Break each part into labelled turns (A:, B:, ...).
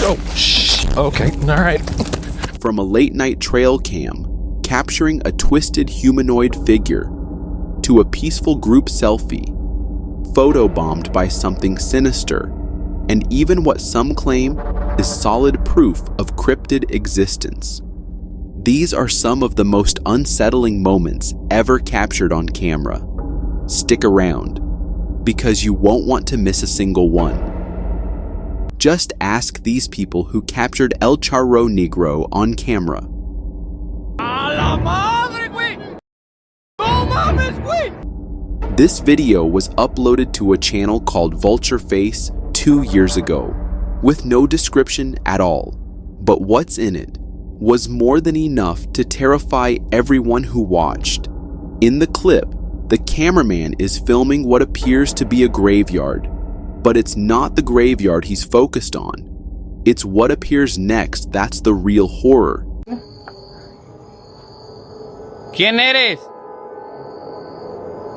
A: Oh, shh. Okay, all right.
B: From a late-night trail cam, capturing a twisted humanoid figure, to a peaceful group selfie, photobombed by something sinister, and even what some claim is solid proof of cryptid existence. These are some of the most unsettling moments ever captured on camera. Stick around, because you won't want to miss a single one. Just ask these people who captured Elcharo Negro on camera.
C: ¡A la madre, güey! ¡No mames, güey!
B: This video was uploaded to a channel called Vulture Face 2 years ago, with no description at all. But what's in it was more than enough to terrify everyone who watched. In the clip, the cameraman is filming what appears to be a graveyard, but it's not the graveyard he's focused on. It's what appears next that's the real horror.
C: ¿Quién eres?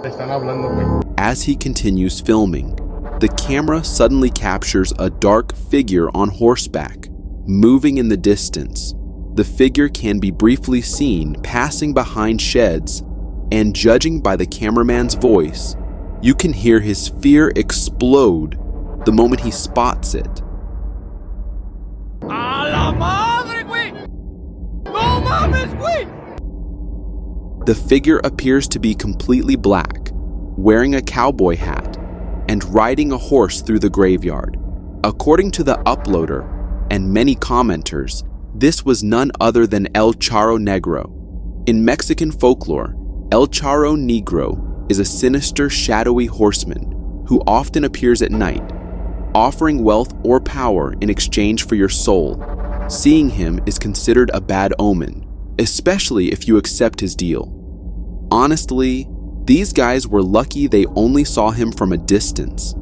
D: Están hablando, güey.
B: As he continues filming, the camera suddenly captures a dark figure on horseback, moving in the distance. The figure can be briefly seen passing behind sheds, and judging by the cameraman's voice, you can hear his fear explode the moment he spots it.
C: ¡A la madre, güey! ¡No mames, güey!
B: The figure appears to be completely black, wearing a cowboy hat, and riding a horse through the graveyard. According to the uploader and many commenters, this was none other than Elcharo Negro. In Mexican folklore, Elcharo Negro is a sinister, shadowy horseman who often appears at night, offering wealth or power in exchange for your soul. Seeing him is considered a bad omen, especially if you accept his deal. Honestly, these guys were lucky they only saw him from a distance,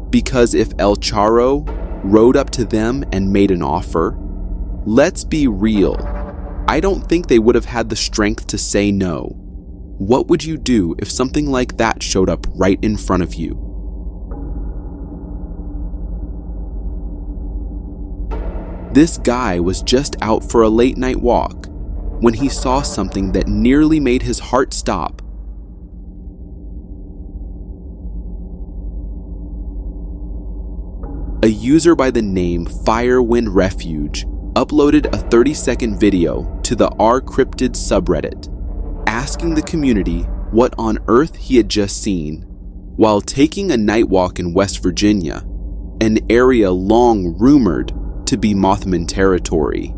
B: because if Elcharo rode up to them and made an offer, let's be real, I don't think they would have had the strength to say no. What would you do if something like that showed up right in front of you? This guy was just out for a late night walk when he saw something that nearly made his heart stop. A user by the name Firewind Refuge uploaded a 30-second video to the r/cryptid subreddit, asking the community what on earth he had just seen. While taking a night walk in West Virginia, an area long rumored to be Moth Man territory,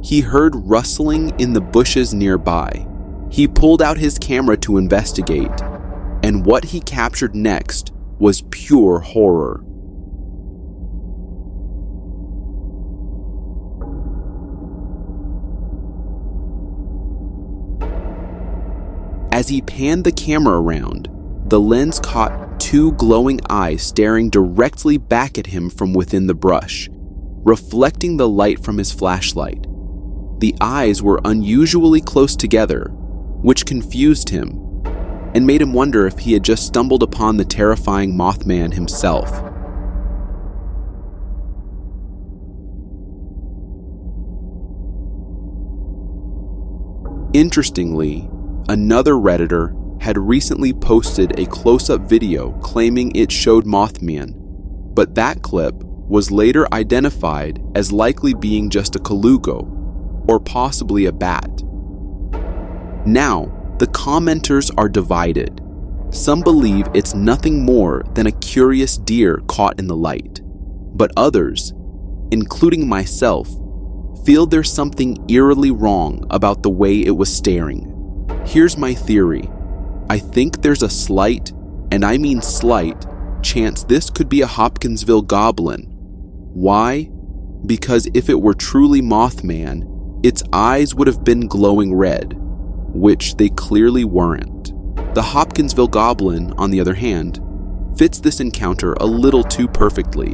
B: he heard rustling in the bushes nearby. He pulled out his camera to investigate, and what he captured next was pure horror. As he panned the camera around, the lens caught two glowing eyes staring directly back at him from within the brush, reflecting the light from his flashlight. The eyes were unusually close together, which confused him and made him wonder if he had just stumbled upon the terrifying Moth Man himself. Interestingly, another Redditor had recently posted a close-up video claiming it showed Moth Man, but that clip was later identified as likely being just a colugo, or possibly a bat. Now, the commenters are divided. Some believe it's nothing more than a curious deer caught in the light, but others, including myself, feel there's something eerily wrong about the way it was staring. Here's my theory. I think there's a slight, and I mean slight, chance this could be a Hopkinsville goblin. Why? Because if it were truly Moth Man, its eyes would have been glowing red, which they clearly weren't. The Hopkinsville goblin, on the other hand, fits this encounter a little too perfectly.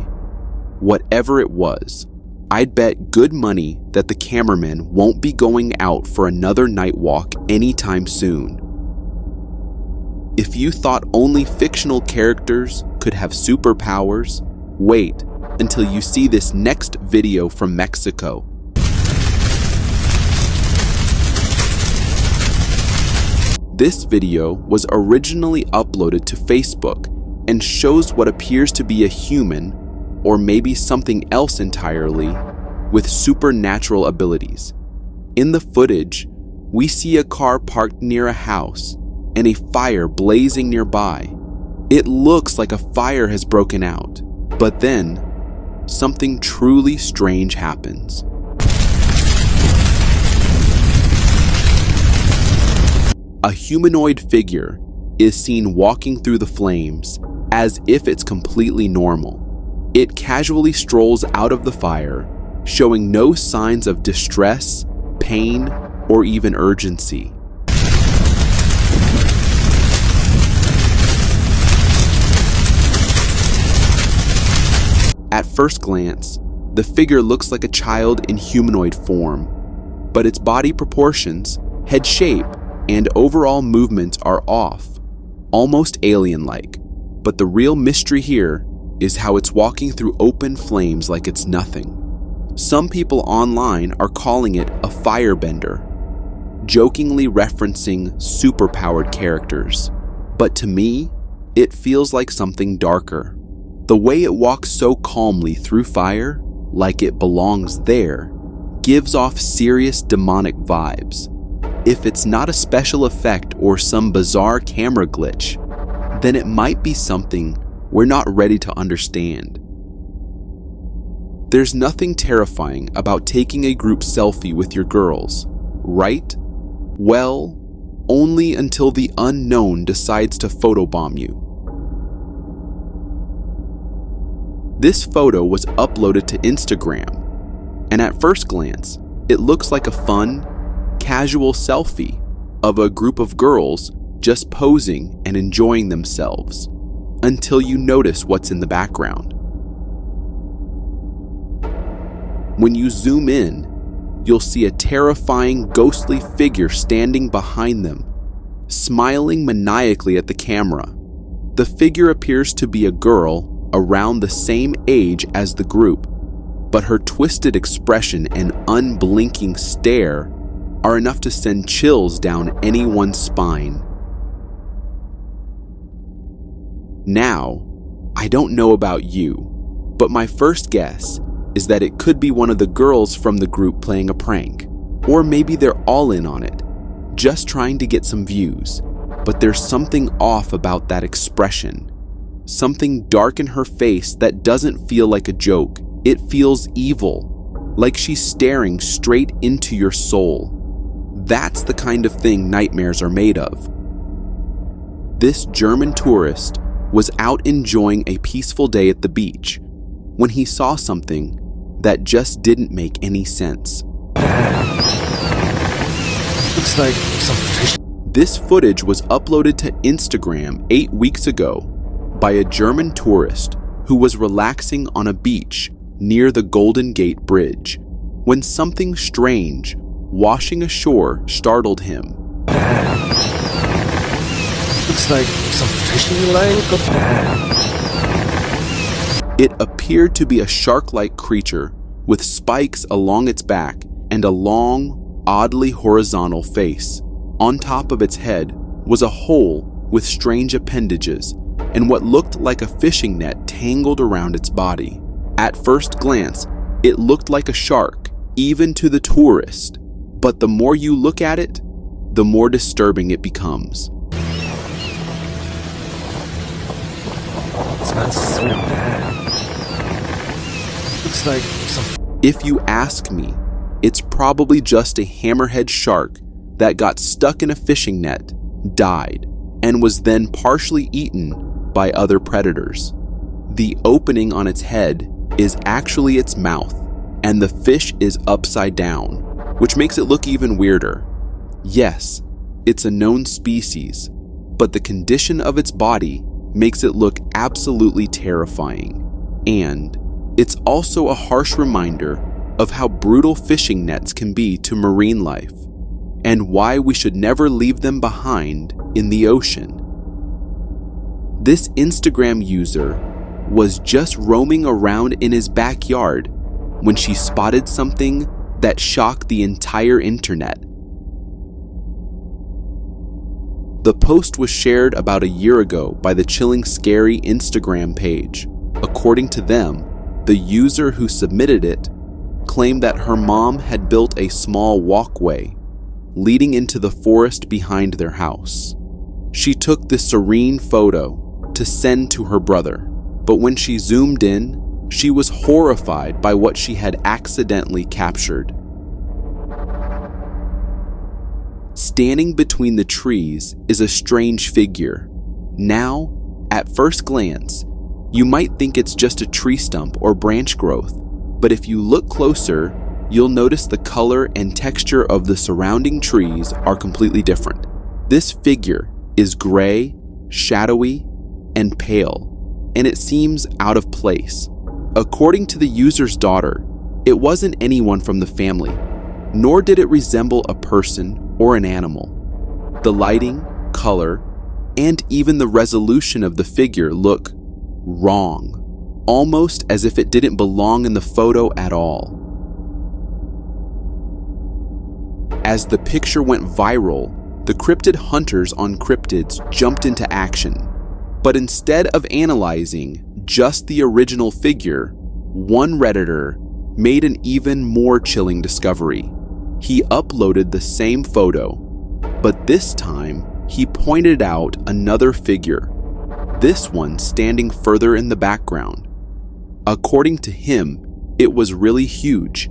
B: Whatever it was, I'd bet good money that the cameraman won't be going out for another night walk anytime soon. If you thought only fictional characters could have superpowers, wait, until you see this next video from Mexico. This video was originally uploaded to Facebook and shows what appears to be a human, or maybe something else entirely, with supernatural abilities. In the footage, we see a car parked near a house and a fire blazing nearby. It looks like a fire has broken out, but then something truly strange happens. A humanoid figure is seen walking through the flames as if it's completely normal. It casually strolls out of the fire, showing no signs of distress, pain, or even urgency. At first glance, the figure looks like a child in humanoid form, but its body proportions, head shape, and overall movements are off, almost alien-like. But the real mystery here is how it's walking through open flames like it's nothing. Some people online are calling it a Firebender, jokingly referencing superpowered characters. But to me, it feels like something darker. The way it walks so calmly through fire, like it belongs there, gives off serious demonic vibes. If it's not a special effect or some bizarre camera glitch, then it might be something we're not ready to understand. There's nothing terrifying about taking a group selfie with your girls, right? Well, only until the unknown decides to photobomb you. This photo was uploaded to Instagram, and at first glance, it looks like a fun, casual selfie of a group of girls just posing and enjoying themselves, until you notice what's in the background. When you zoom in, you'll see a terrifying ghostly figure standing behind them, smiling maniacally at the camera. The figure appears to be a girl around the same age as the group, but her twisted expression and unblinking stare are enough to send chills down anyone's spine. Now, I don't know about you, but my first guess is that it could be one of the girls from the group playing a prank, or maybe they're all in on it, just trying to get some views. But there's something off about that expression. Something dark in her face that doesn't feel like a joke. It feels evil, like she's staring straight into your soul. That's the kind of thing nightmares are made of. This German tourist was out enjoying a peaceful day at the beach when he saw something that just didn't make any sense.
A: Looks like some fish.
B: This footage was uploaded to Instagram 8 weeks ago by a German tourist who was relaxing on a beach near the Golden Gate Bridge when something strange washing ashore startled him.
A: Looks like some fishing line.
B: It appeared to be a shark-like creature with spikes along its back and a long, oddly horizontal face. On top of its head was a hole with strange appendages and what looked like a fishing net tangled around its body. At first glance, it looked like a shark, even to the tourist. But the more you look at it, the more disturbing it becomes.
A: It smells so bad. Looks like some...
B: If you ask me, it's probably just a hammerhead shark that got stuck in a fishing net, died, and was then partially eaten by other predators. The opening on its head is actually its mouth, and the fish is upside down, which makes it look even weirder. Yes, it's a known species, but the condition of its body makes it look absolutely terrifying. And it's also a harsh reminder of how brutal fishing nets can be to marine life, and why we should never leave them behind in the ocean. This Instagram user was just roaming around in his backyard when she spotted something that shocked the entire internet. The post was shared about a year ago by the Chilling Scary Instagram page. According to them, the user who submitted it claimed that her mom had built a small walkway leading into the forest behind their house. She took this serene photo to send to her brother, but when she zoomed in, she was horrified by what she had accidentally captured. Standing between the trees is a strange figure. Now, at first glance, you might think it's just a tree stump or branch growth, but if you look closer, you'll notice the color and texture of the surrounding trees are completely different. This figure is gray, shadowy, and pale, and it seems out of place. According to the user's daughter, it wasn't anyone from the family, nor did it resemble a person or an animal. The lighting, color, and even the resolution of the figure look wrong, almost as if it didn't belong in the photo at all. As the picture went viral, the cryptid hunters on cryptids jumped into action. But instead of analyzing just the original figure, one Redditor made an even more chilling discovery. He uploaded the same photo, but this time he pointed out another figure, this one standing further in the background. According to him, it was really huge,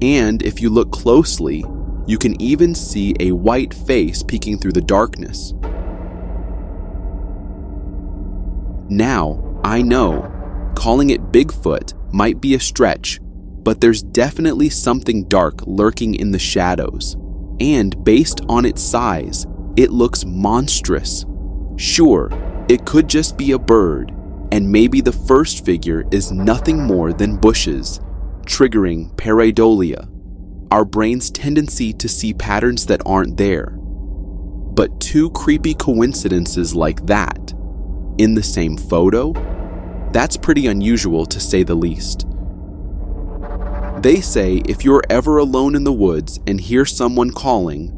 B: and if you look closely, you can even see a white face peeking through the darkness. Now, I know, calling it Bigfoot might be a stretch, but there's definitely something dark lurking in the shadows, and based on its size, it looks monstrous. Sure, it could just be a bird, and maybe the first figure is nothing more than bushes, triggering pareidolia, our brain's tendency to see patterns that aren't there. But two creepy coincidences like that, in the same photo, that's pretty unusual to say the least. They say if you're ever alone in the woods and hear someone calling,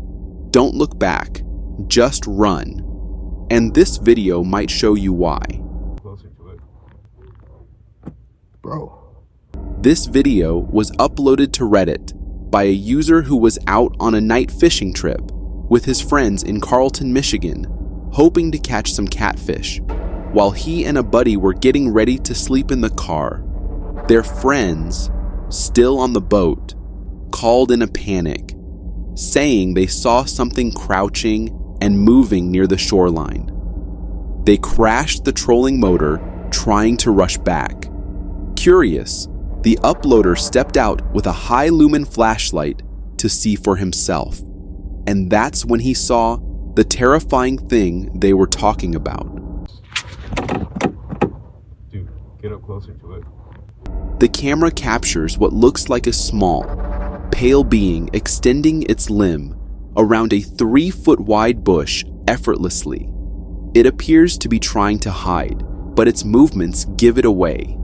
B: don't look back, just run. And this video might show you why.
D: Closer to it. Bro.
B: This video was uploaded to Reddit by a user who was out on a night fishing trip with his friends in Carlton, Michigan, hoping to catch some catfish. While he and a buddy were getting ready to sleep in the car, their friends, still on the boat, called in a panic, saying they saw something crouching and moving near the shoreline. They crashed the trolling motor, trying to rush back. Curious, the uploader stepped out with a high-lumen flashlight to see for himself, and that's when he saw the terrifying thing they were talking about.
D: Dude, get up closer to it.
B: The camera captures what looks like a small, pale being extending its limb around a 3-foot-wide bush effortlessly. It appears to be trying to hide, but its movements give it away.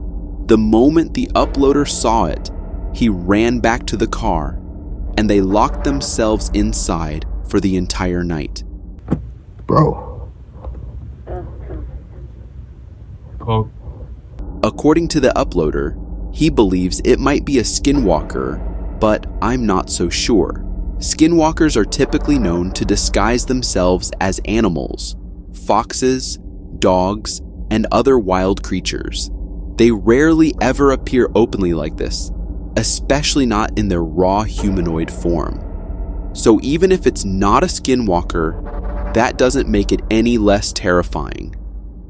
B: The moment the uploader saw it, he ran back to the car, and they locked themselves inside for the entire night.
D: Bro. Oh.
B: According to the uploader, he believes it might be a skinwalker, but I'm not so sure. Skinwalkers are typically known to disguise themselves as animals, foxes, dogs, and other wild creatures. They rarely ever appear openly like this, especially not in their raw humanoid form. So even if it's not a skinwalker, that doesn't make it any less terrifying,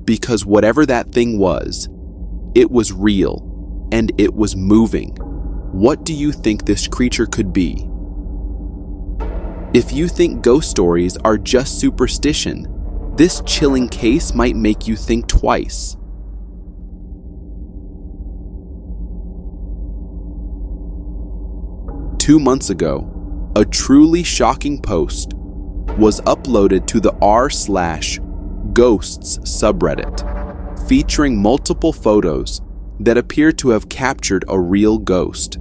B: because whatever that thing was, it was real, and it was moving. What do you think this creature could be? If you think ghost stories are just superstition, this chilling case might make you think twice. Two months ago, a truly shocking post was uploaded to the r/ghosts subreddit. featuring multiple photos that appear to have captured a real ghost.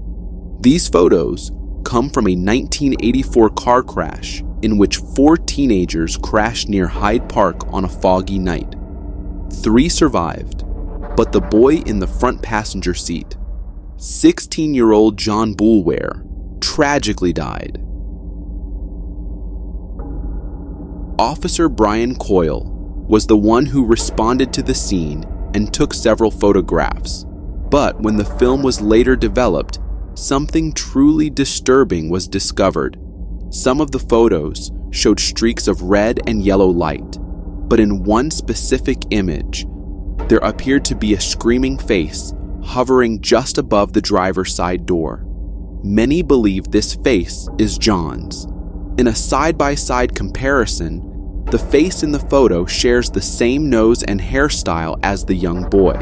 B: These photos come from a 1984 car crash in which 4 teenagers crashed near Hyde Park on a foggy night. 3 survived, but the boy in the front passenger seat, 16-year-old John Boulware, tragically died. Officer Brian Coyle was the one who responded to the scene and took several photographs. But when the film was later developed, something truly disturbing was discovered. Some of the photos showed streaks of red and yellow light, but in one specific image, there appeared to be a screaming face hovering just above the driver's side door. Many believe this face is John's. In a side-by-side comparison, the face in the photo shares the same nose and hairstyle as the young boy.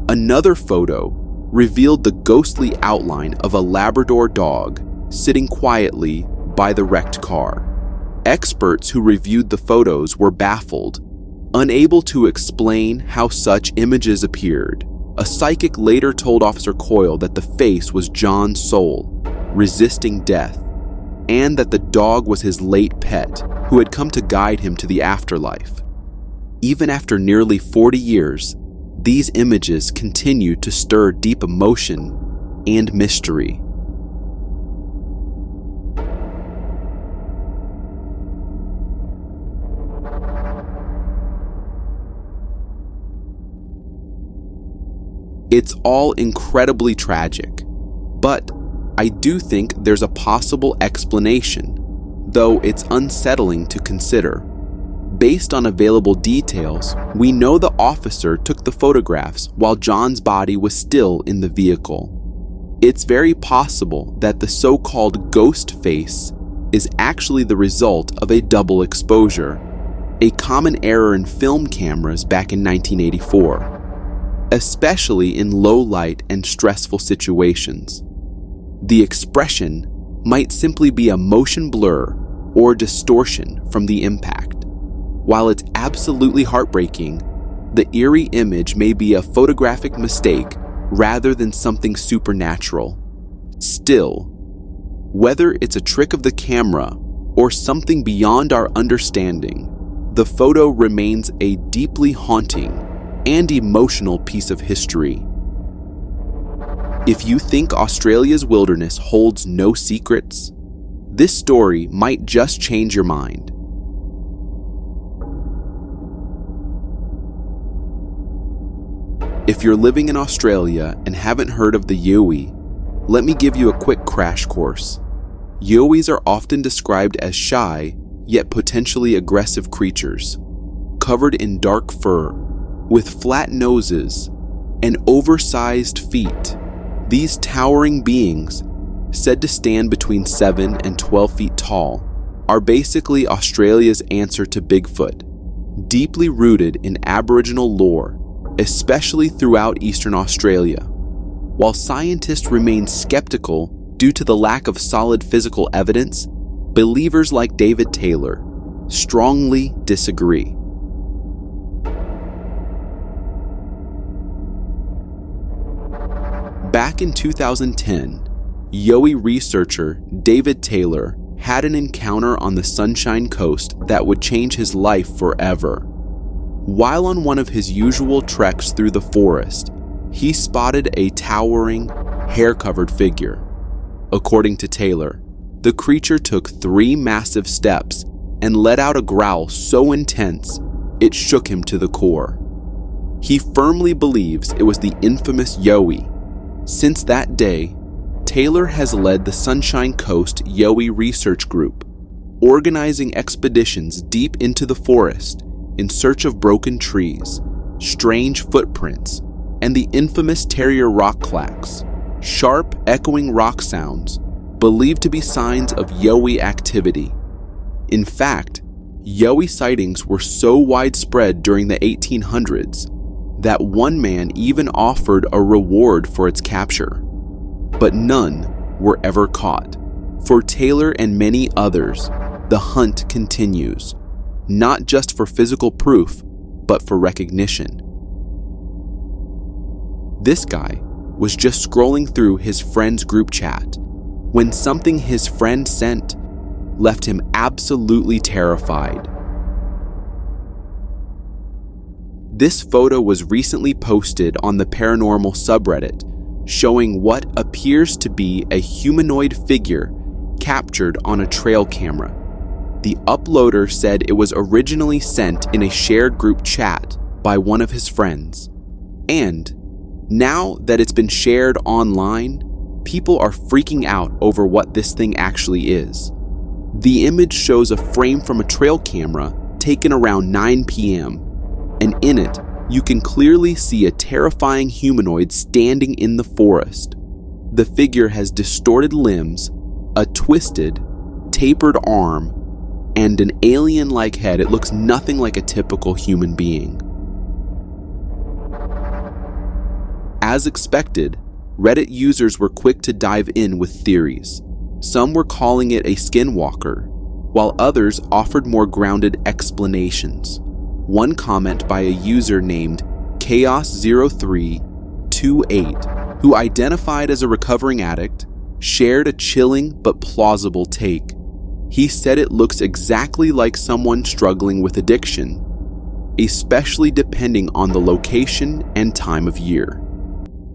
B: Another photo revealed the ghostly outline of a Labrador dog sitting quietly by the wrecked car. Experts who reviewed the photos were baffled, unable to explain how such images appeared. A psychic later told Officer Coyle that the face was John's soul, resisting death, and that the dog was his late pet, who had come to guide him to the afterlife. Even after nearly 40 years, these images continue to stir deep emotion and mystery. It's all incredibly tragic, but I do think there's a possible explanation, though it's unsettling to consider. Based on available details, we know the officer took the photographs while John's body was still in the vehicle. It's very possible that the so-called ghost face is actually the result of a double exposure, a common error in film cameras back in 1984. Especially in low light and stressful situations. The expression might simply be a motion blur or distortion from the impact. While it's absolutely heartbreaking, the eerie image may be a photographic mistake rather than something supernatural. Still, whether it's a trick of the camera or something beyond our understanding, the photo remains a deeply haunting and emotional piece of history. If you think Australia's wilderness holds no secrets, this story might just change your mind. If you're living in Australia and haven't heard of the yowie, let me give you a quick crash course. Yowies are often described as shy, yet potentially aggressive creatures, covered in dark fur, with flat noses and oversized feet. These towering beings, said to stand between 7 and 12 feet tall, are basically Australia's answer to Bigfoot, deeply rooted in Aboriginal lore, especially throughout Eastern Australia. While scientists remain skeptical due to the lack of solid physical evidence, believers like David Taylor strongly disagree. Back in 2010, yowie researcher David Taylor had an encounter on the Sunshine Coast that would change his life forever. While on one of his usual treks through the forest, he spotted a towering, hair-covered figure. According to Taylor, the creature took 3 massive steps and let out a growl so intense it shook him to the core. He firmly believes it was the infamous yowie. Since that day, Taylor has led the Sunshine Coast Yowie Research Group, organizing expeditions deep into the forest in search of broken trees, strange footprints, and the infamous terrier rock clacks, sharp, echoing rock sounds believed to be signs of yowie activity. In fact, yowie sightings were so widespread during the 1800s that one man even offered a reward for its capture, but none were ever caught. For Taylor and many others, the hunt continues, not just for physical proof, but for recognition. This guy was just scrolling through his friend's group chat when something his friend sent left him absolutely terrified. This photo was recently posted on the paranormal subreddit, showing what appears to be a humanoid figure captured on a trail camera. The uploader said it was originally sent in a shared group chat by one of his friends. And now that it's been shared online, people are freaking out over what this thing actually is. The image shows a frame from a trail camera taken around 9 p.m., and in it, you can clearly see a terrifying humanoid standing in the forest. The figure has distorted limbs, a twisted, tapered arm, and an alien-like head. It looks nothing like a typical human being. As expected, Reddit users were quick to dive in with theories. Some were calling it a skinwalker, while others offered more grounded explanations. One comment by a user named Chaos0328, who identified as a recovering addict, shared a chilling but plausible take. He said it looks exactly like someone struggling with addiction, especially depending on the location and time of year.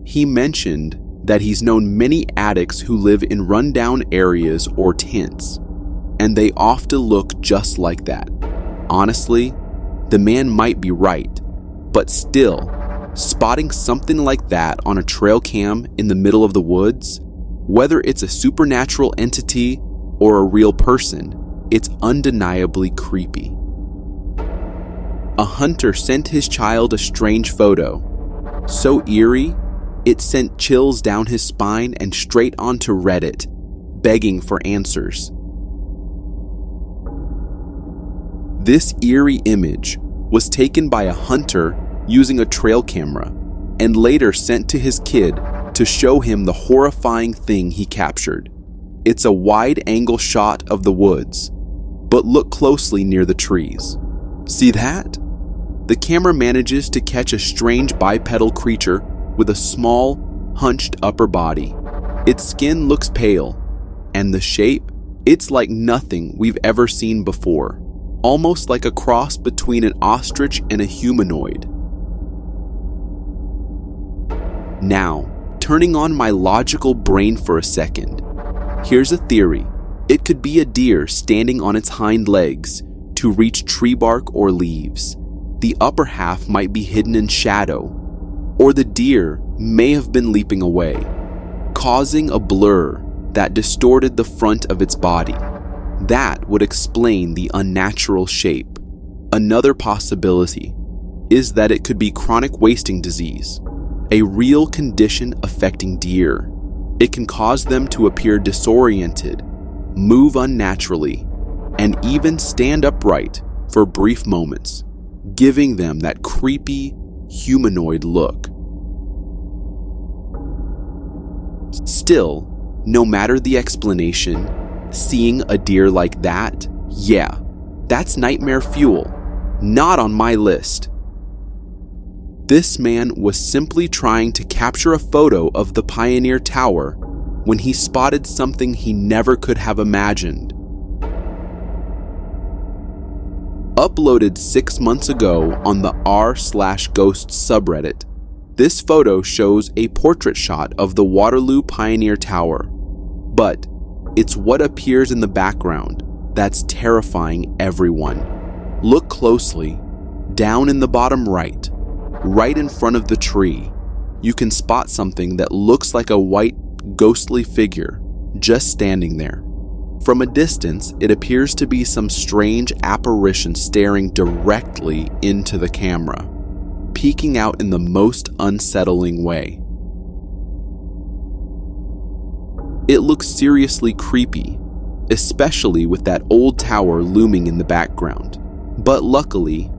B: He mentioned that he's known many addicts who live in rundown areas or tents, and they often look just like that. Honestly, the man might be right, but still, spotting something like that on a trail cam in the middle of the woods, whether it's a supernatural entity or a real person, it's undeniably creepy. A hunter sent his child a strange photo, so eerie, it sent chills down his spine and straight onto Reddit, begging for answers. This eerie image was taken by a hunter using a trail camera and later sent to his kid to show him the horrifying thing he captured. It's a wide-angle shot of the woods, but look closely near the trees. See that? The camera manages to catch a strange bipedal creature with a small, hunched upper body. Its skin looks pale, and the shape, it's like nothing we've ever seen before. Almost like a cross between an ostrich and a humanoid. Now, turning on my logical brain for a second, here's a theory. It could be a deer standing on its hind legs to reach tree bark or leaves. The upper half might be hidden in shadow, or the deer may have been leaping away, causing a blur that distorted the front of its body. That would explain the unnatural shape. Another possibility is that it could be chronic wasting disease, a real condition affecting deer. It can cause them to appear disoriented, move unnaturally, and even stand upright for brief moments, giving them that creepy, humanoid look. Still, no matter the explanation, seeing a deer like that, yeah, that's nightmare fuel. Not on my list. This man was simply trying to capture a photo of the Pioneer Tower when he spotted something he never could have imagined. Uploaded 6 months ago on the r/ghost subreddit, this photo shows a portrait shot of the Waterloo Pioneer Tower, but it's what appears in the background that's terrifying everyone. Look closely, down in the bottom right in front of the tree, you can spot something that looks like a white, ghostly figure just standing there. From a distance, it appears to be some strange apparition staring directly into the camera, peeking out in the most unsettling way. It looks seriously creepy, especially with that old tower looming in the background. But luckily,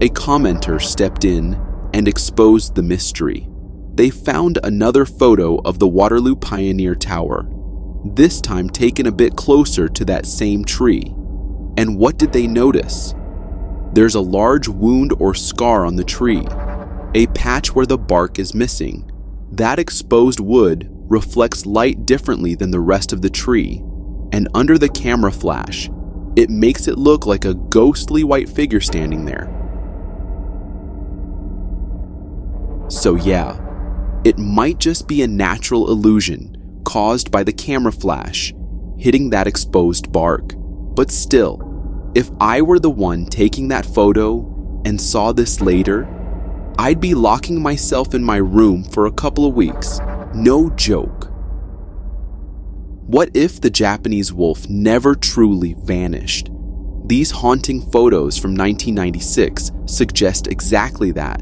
B: a commenter stepped in and exposed the mystery. They found another photo of the Waterloo Pioneer Tower, this time taken a bit closer to that same tree. And what did they notice? There's a large wound or scar on the tree, a patch where the bark is missing. That exposed wood reflects light differently than the rest of the tree, and under the camera flash, it makes it look like a ghostly white figure standing there. So yeah, it might just be a natural illusion caused by the camera flash hitting that exposed bark, but still, if I were the one taking that photo and saw this later, I'd be locking myself in my room for a couple of weeks. No joke. What if the Japanese wolf never truly vanished? These haunting photos from 1996 suggest exactly that.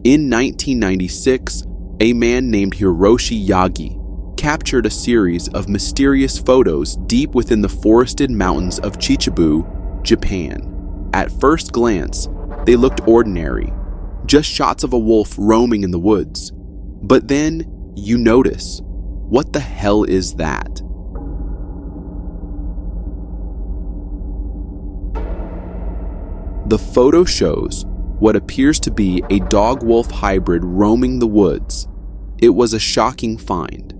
B: In 1996, a man named Hiroshi Yagi captured a series of mysterious photos deep within the forested mountains of Chichibu, Japan. At first glance, they looked ordinary, just shots of a wolf roaming in the woods. But then you notice, what the hell is that? The photo shows what appears to be a dog-wolf hybrid roaming the woods. It was a shocking find,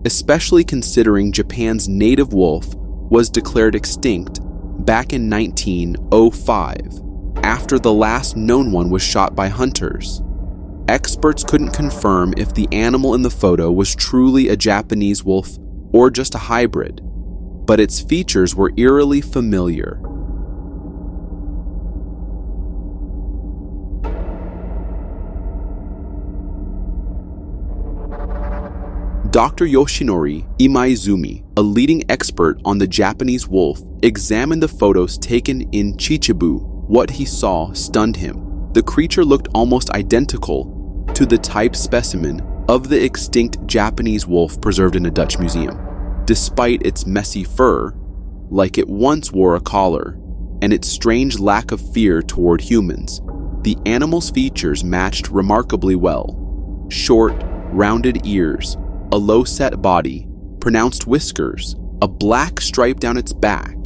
B: especially considering Japan's native wolf was declared extinct back in 1905, after the last known one was shot by hunters. Experts couldn't confirm if the animal in the photo was truly a Japanese wolf or just a hybrid, but its features were eerily familiar. Dr. Yoshinori Imaizumi, a leading expert on the Japanese wolf, examined the photos taken in Chichibu. What he saw stunned him. The creature looked almost identical to the type specimen of the extinct Japanese wolf preserved in a Dutch museum. Despite its messy fur, like it once wore a collar, and its strange lack of fear toward humans, the animal's features matched remarkably well. Short, rounded ears, a low-set body, pronounced whiskers, a black stripe down its back,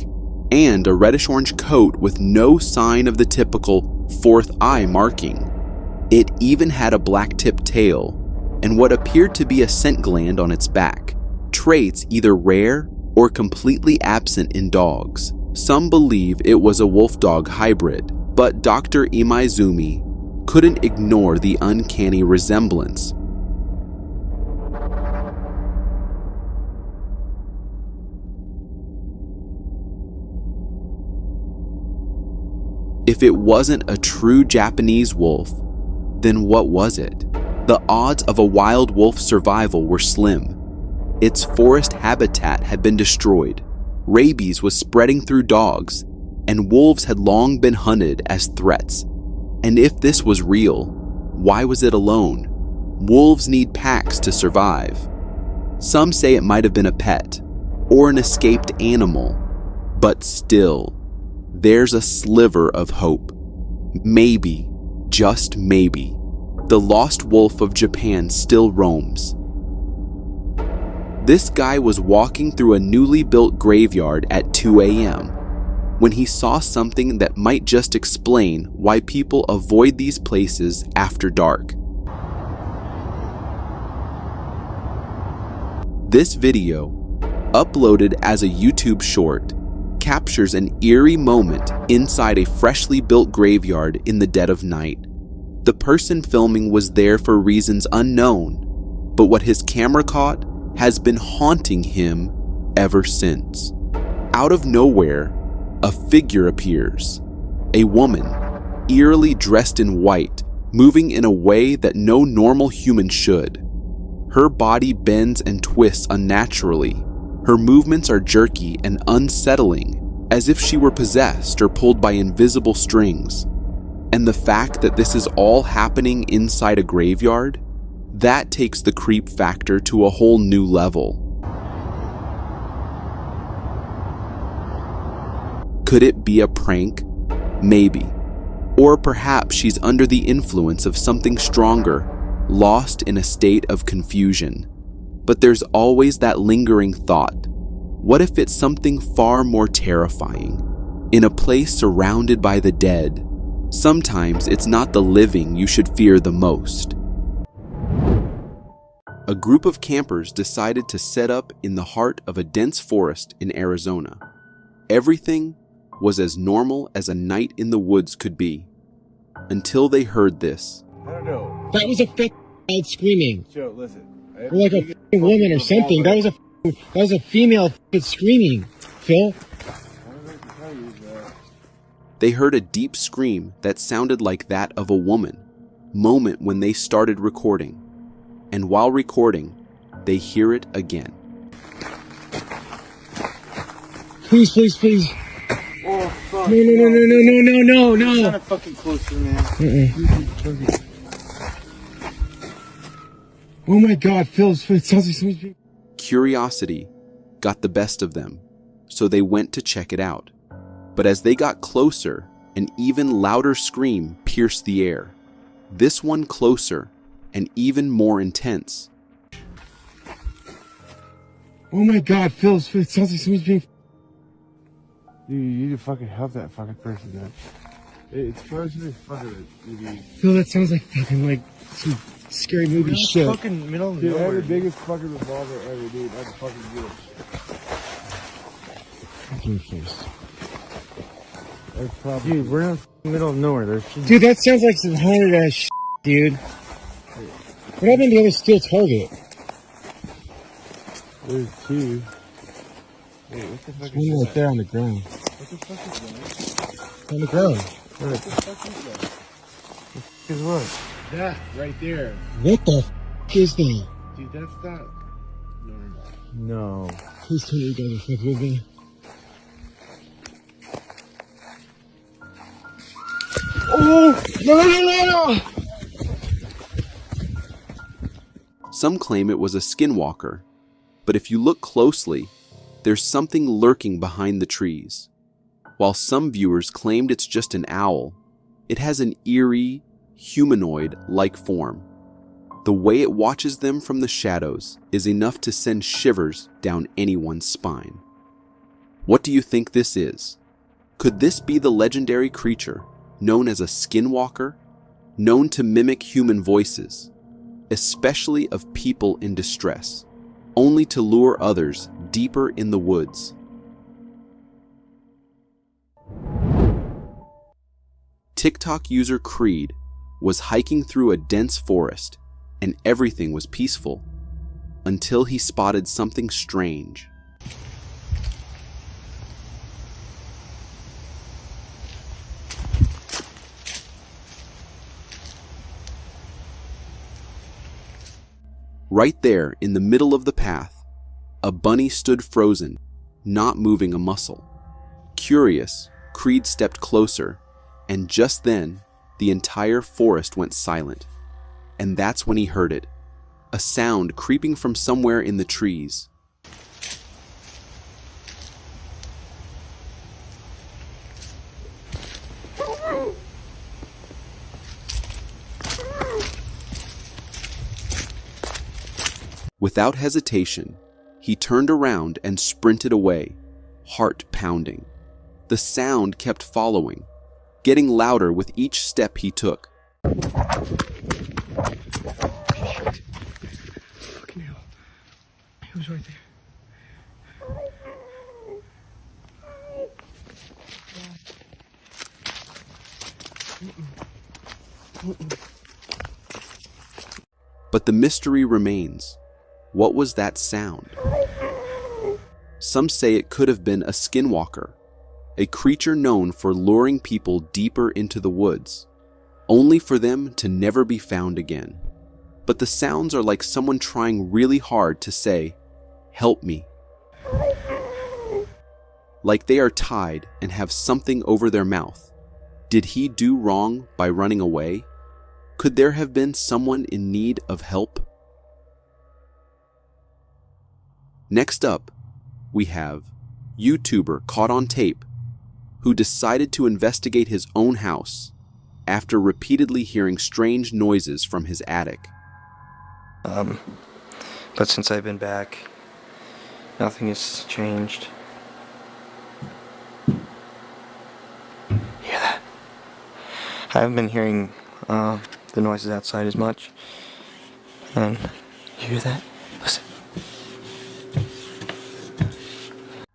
B: and a reddish-orange coat with no sign of the typical fourth eye marking. It even had a black-tipped tail and what appeared to be a scent gland on its back, traits either rare or completely absent in dogs. Some believe it was a wolf-dog hybrid, but Dr. Imaizumi couldn't ignore the uncanny resemblance. If it wasn't a true Japanese wolf, then what was it? The odds of a wild wolf survival were slim. Its forest habitat had been destroyed, rabies was spreading through dogs, and wolves had long been hunted as threats. And if this was real, why was it alone? Wolves need packs to survive. Some say it might have been a pet, or an escaped animal, but still, there's a sliver of hope. Maybe, just maybe, the lost wolf of Japan still roams. This guy was walking through a newly built graveyard at 2 a.m. when he saw something that might just explain why people avoid these places after dark. This video, uploaded as a YouTube short, captures an eerie moment inside a freshly built graveyard in the dead of night. The person filming was there for reasons unknown, but what his camera caught has been haunting him ever since. Out of nowhere, a figure appears. A woman, eerily dressed in white, moving in a way that no normal human should. Her body bends and twists unnaturally. Her movements are jerky and unsettling, as if she were possessed or pulled by invisible strings. And the fact that this is all happening inside a graveyard, that takes the creep factor to a whole new level. Could it be a prank? Maybe. Or perhaps she's under the influence of something stronger, lost in a state of confusion. But there's always that lingering thought. What if it's something far more terrifying? In a place surrounded by the dead, sometimes it's not the living you should fear the most. A group of campers decided to set up in the heart of a dense forest in Arizona. Everything was as normal as a night in the woods could be, until they heard this.
E: I don't know.
F: That was a child screaming.
E: Joe, listen.
F: Or like a woman or something. That was a female screaming. Phil?
B: They heard a deep scream that sounded like that of a woman, moment when they started recording. And while recording, they hear it again.
F: Please, please, please.
E: Oh, fuck.
F: No.
E: Kind of fucking closer, man.
F: Oh my God, Phil, it sounds like somebody's...
B: Curiosity got the best of them, so they went to check it out. But as they got closer, an even louder scream pierced the air. This one closer and even more intense.
F: Oh my God, Phil, it sounds like somebody's being...
E: Dude, you need to fucking help that fucking person, man. It's frozen as fucking...
F: Phil, that sounds like fucking like some scary movie shit.
E: Fucking middle of nowhere. Dude, I have the biggest fucking revolver ever, dude. That's fucking good.
F: Fucking face.
E: That's probably... Dude, we're in the middle of nowhere.
F: Dude, that sounds like some haunted ass shit, dude. What happened to the other steel target?
E: There's two. Wait, what the fuck
F: There's
E: is
F: one
E: that?
F: right there on the ground.
E: What the fuck is that?
F: On the ground.
E: What the fuck is that? The fuck is what? That, right there.
F: What the f*** is that?
E: Dude, that's not normal. No.
F: Please tell me you guys are fucking with me. Oh! No!
B: Some claim it was a skinwalker, but if you look closely, there's something lurking behind the trees. While some viewers claimed it's just an owl, it has an eerie, humanoid-like form. The way it watches them from the shadows is enough to send shivers down anyone's spine. What do you think this is? Could this be the legendary creature known as a skinwalker, known to mimic human voices, especially of people in distress, only to lure others deeper in the woods? TikTok user Creed was hiking through a dense forest and everything was peaceful until he spotted something strange. Right there in the middle of the path, a bunny stood frozen, not moving a muscle. Curious, Creed stepped closer, and just then, the entire forest went silent. And that's when he heard it, a sound creeping from somewhere in the trees. Without hesitation, he turned around and sprinted away, heart pounding. The sound kept following, getting louder with each step he took.
F: Fucking hell. He was right there.
B: But the mystery remains. What was that sound? Some say it could have been a skinwalker, a creature known for luring people deeper into the woods, only for them to never be found again. But the sounds are like someone trying really hard to say, "Help me." Like they are tied and have something over their mouth. Did he do wrong by running away? Could there have been someone in need of help? Next up, we have YouTuber caught on tape who decided to investigate his own house after repeatedly hearing strange noises from his attic.
G: But since I've been back, nothing has changed. Hear that? I haven't been hearing the noises outside as much. And you hear that? Listen.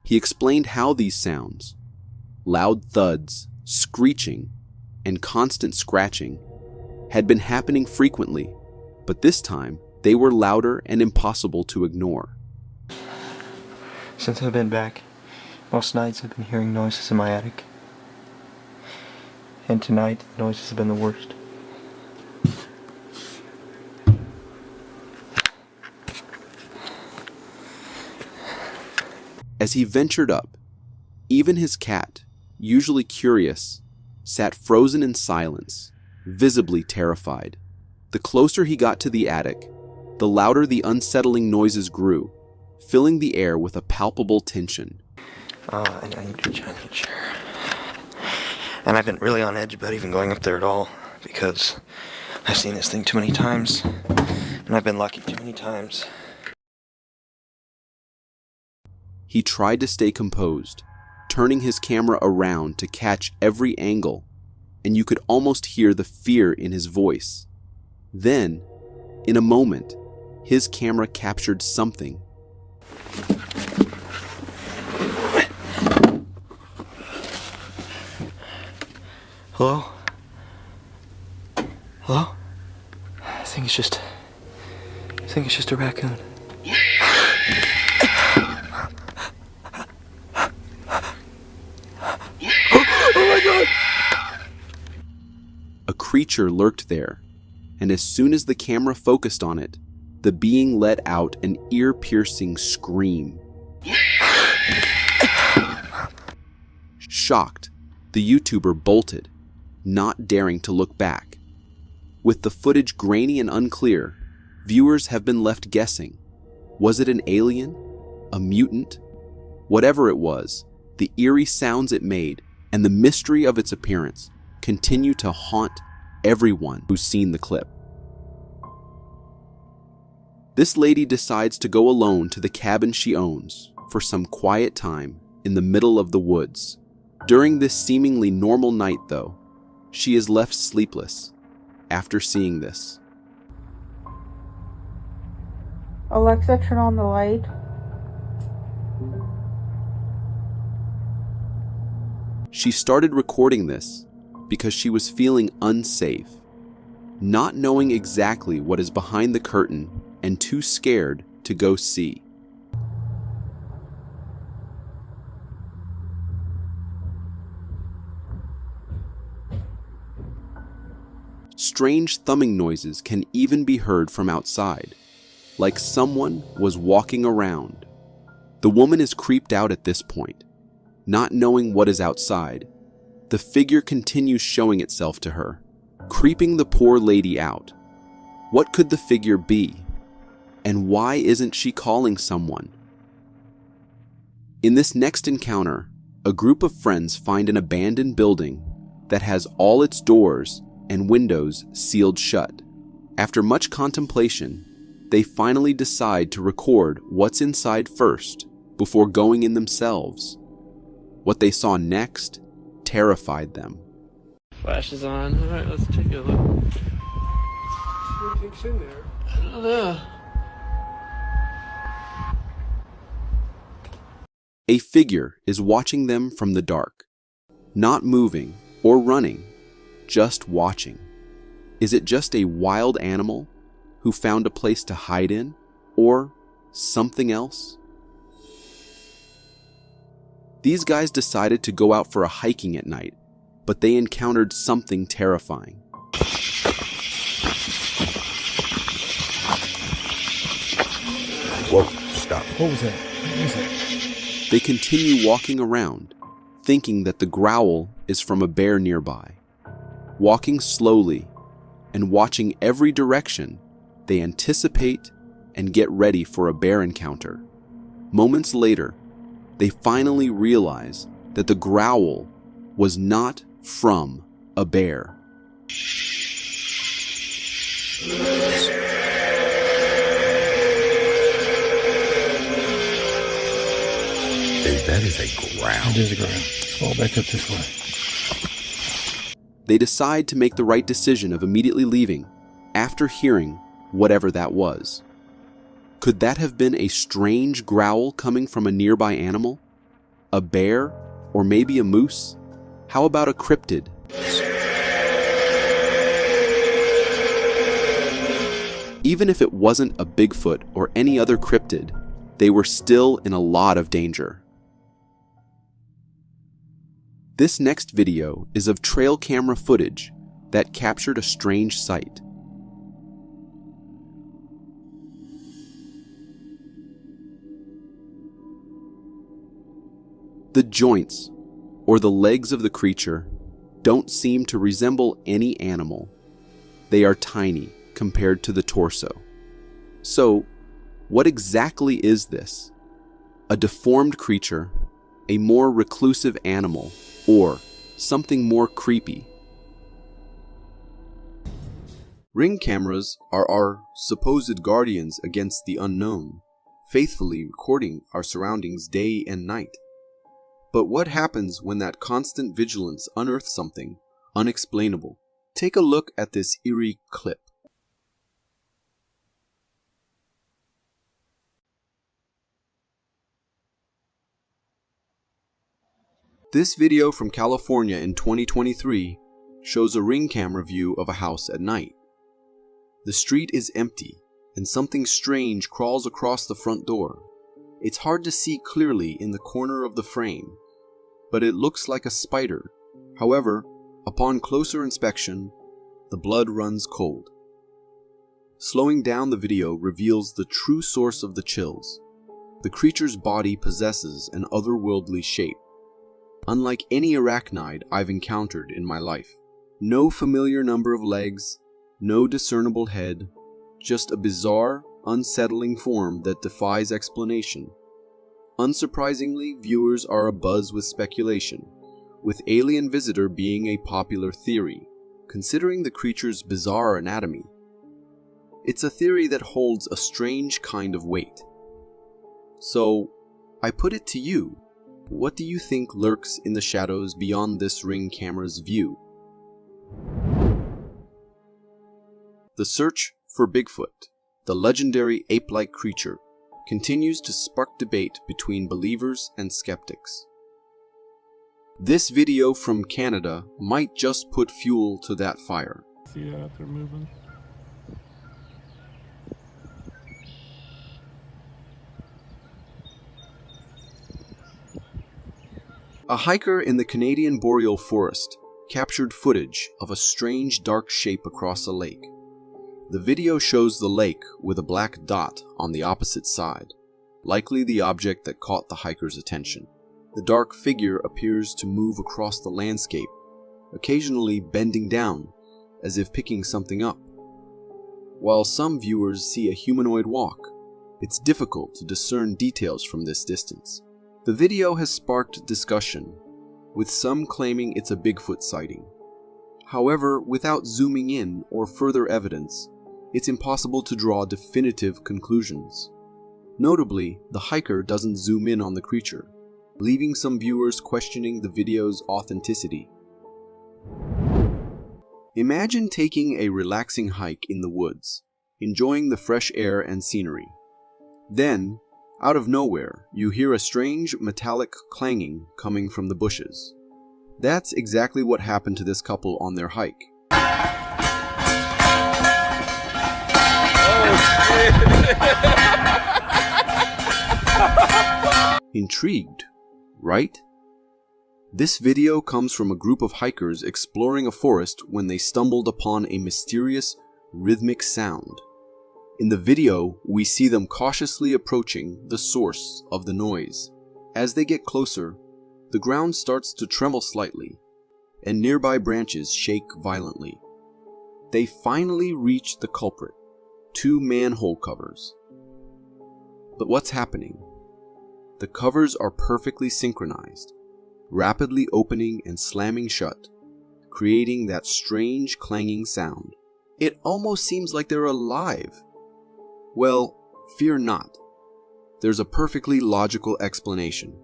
B: He explained how these sounds, loud thuds, screeching, and constant scratching, had been happening frequently, but this time they were louder and impossible to ignore.
G: Since I've been back, most nights I've been hearing noises in my attic. And tonight, the noises have been the worst.
B: As he ventured up, even his cat, usually curious, sat frozen in silence, visibly terrified. The closer he got to the attic, the louder the unsettling noises grew, filling the air with a palpable tension.
G: I need to change the chair. And I've been really on edge about even going up there at all, because I've seen this thing too many times, and I've been lucky too many times.
B: He tried to stay composed, turning his camera around to catch every angle, and you could almost hear the fear in his voice. Then, in a moment, his camera captured something.
G: Hello? Hello? I think it's just a raccoon.
B: A creature lurked there, and as soon as the camera focused on it, the being let out an ear-piercing scream. Shocked, the YouTuber bolted, not daring to look back. With the footage grainy and unclear, viewers have been left guessing. Was it an alien? A mutant? Whatever it was, the eerie sounds it made and the mystery of its appearance continue to haunt everyone who's seen the clip. This lady decides to go alone to the cabin she owns for some quiet time in the middle of the woods. During this seemingly normal night, though, she is left sleepless after seeing this.
H: Alexa, turn on the light.
B: She started recording this because she was feeling unsafe, not knowing exactly what is behind the curtain and too scared to go see. Strange thumbing noises can even be heard from outside, like someone was walking around. The woman is creeped out at this point, not knowing what is outside. The figure continues showing itself to her, creeping the poor lady out. What could the figure be? And why isn't she calling someone? In this next encounter, a group of friends find an abandoned building that has all its doors and windows sealed shut. After much contemplation, they finally decide to record what's inside first before going in themselves. What they saw next terrified them.
C: Flash is on. Alright, let's take a look. What do you think's in there? I don't know.
B: A figure is watching them from the dark, not moving or running, just watching. Is it just a wild animal who found a place to hide in, or something else? These guys decided to go out for a hiking at night, but they encountered something terrifying.
A: Whoa, stop.
F: What was that? What was that?
B: They continue walking around, thinking that the growl is from a bear nearby. Walking slowly and watching every direction, they anticipate and get ready for a bear encounter. Moments later, they finally realize that the growl was not from a bear.
A: That is a growl.
F: It is a growl. Fall back up this way.
B: They decide to make the right decision of immediately leaving after hearing whatever that was. Could that have been a strange growl coming from a nearby animal? A bear? Or maybe a moose? How about a cryptid? Even if it wasn't a Bigfoot or any other cryptid, they were still in a lot of danger. This next video is of trail camera footage that captured a strange sight. The joints, or the legs of the creature, don't seem to resemble any animal. They are tiny compared to the torso. So, what exactly is this? A deformed creature, a more reclusive animal, or something more creepy? Ring cameras are our supposed guardians against the unknown, faithfully recording our surroundings day and night. But what happens when that constant vigilance unearths something unexplainable? Take a look at this eerie clip. This video from California in 2023 shows a ring camera view of a house at night. The street is empty, and something strange crawls across the front door. It's hard to see clearly in the corner of the frame, but it looks like a spider. However, upon closer inspection, the blood runs cold. Slowing down the video reveals the true source of the chills. The creature's body possesses an otherworldly shape, unlike any arachnid I've encountered in my life. No familiar number of legs, no discernible head, just a bizarre, unsettling form that defies explanation. Unsurprisingly, viewers are abuzz with speculation, with alien visitor being a popular theory, considering the creature's bizarre anatomy. It's a theory that holds a strange kind of weight. So, I put it to you. What do you think lurks in the shadows beyond this ring camera's view? The search for Bigfoot, the legendary ape-like creature, continues to spark debate between believers and skeptics. This video from Canada might just put fuel to that fire.
E: See that out there moving?
B: A hiker in the Canadian boreal forest captured footage of a strange dark shape across a lake. The video shows the lake with a black dot on the opposite side, likely the object that caught the hiker's attention. The dark figure appears to move across the landscape, occasionally bending down as if picking something up. While some viewers see a humanoid walk, it's difficult to discern details from this distance. The video has sparked discussion, with some claiming it's a Bigfoot sighting. However, without zooming in or further evidence, it's impossible to draw definitive conclusions. Notably, the hiker doesn't zoom in on the creature, leaving some viewers questioning the video's authenticity. Imagine taking a relaxing hike in the woods, enjoying the fresh air and scenery. Then, out of nowhere, you hear a strange metallic clanging coming from the bushes. That's exactly what happened to this couple on their hike. Intrigued, right? This video comes from a group of hikers exploring a forest when they stumbled upon a mysterious, rhythmic sound. In the video, we see them cautiously approaching the source of the noise. As they get closer, the ground starts to tremble slightly, and nearby branches shake violently. They finally reach the culprit, 2 manhole covers. But what's happening? The covers are perfectly synchronized, rapidly opening and slamming shut, creating that strange clanging sound. It almost seems like they're alive. Well, fear not. There's a perfectly logical explanation.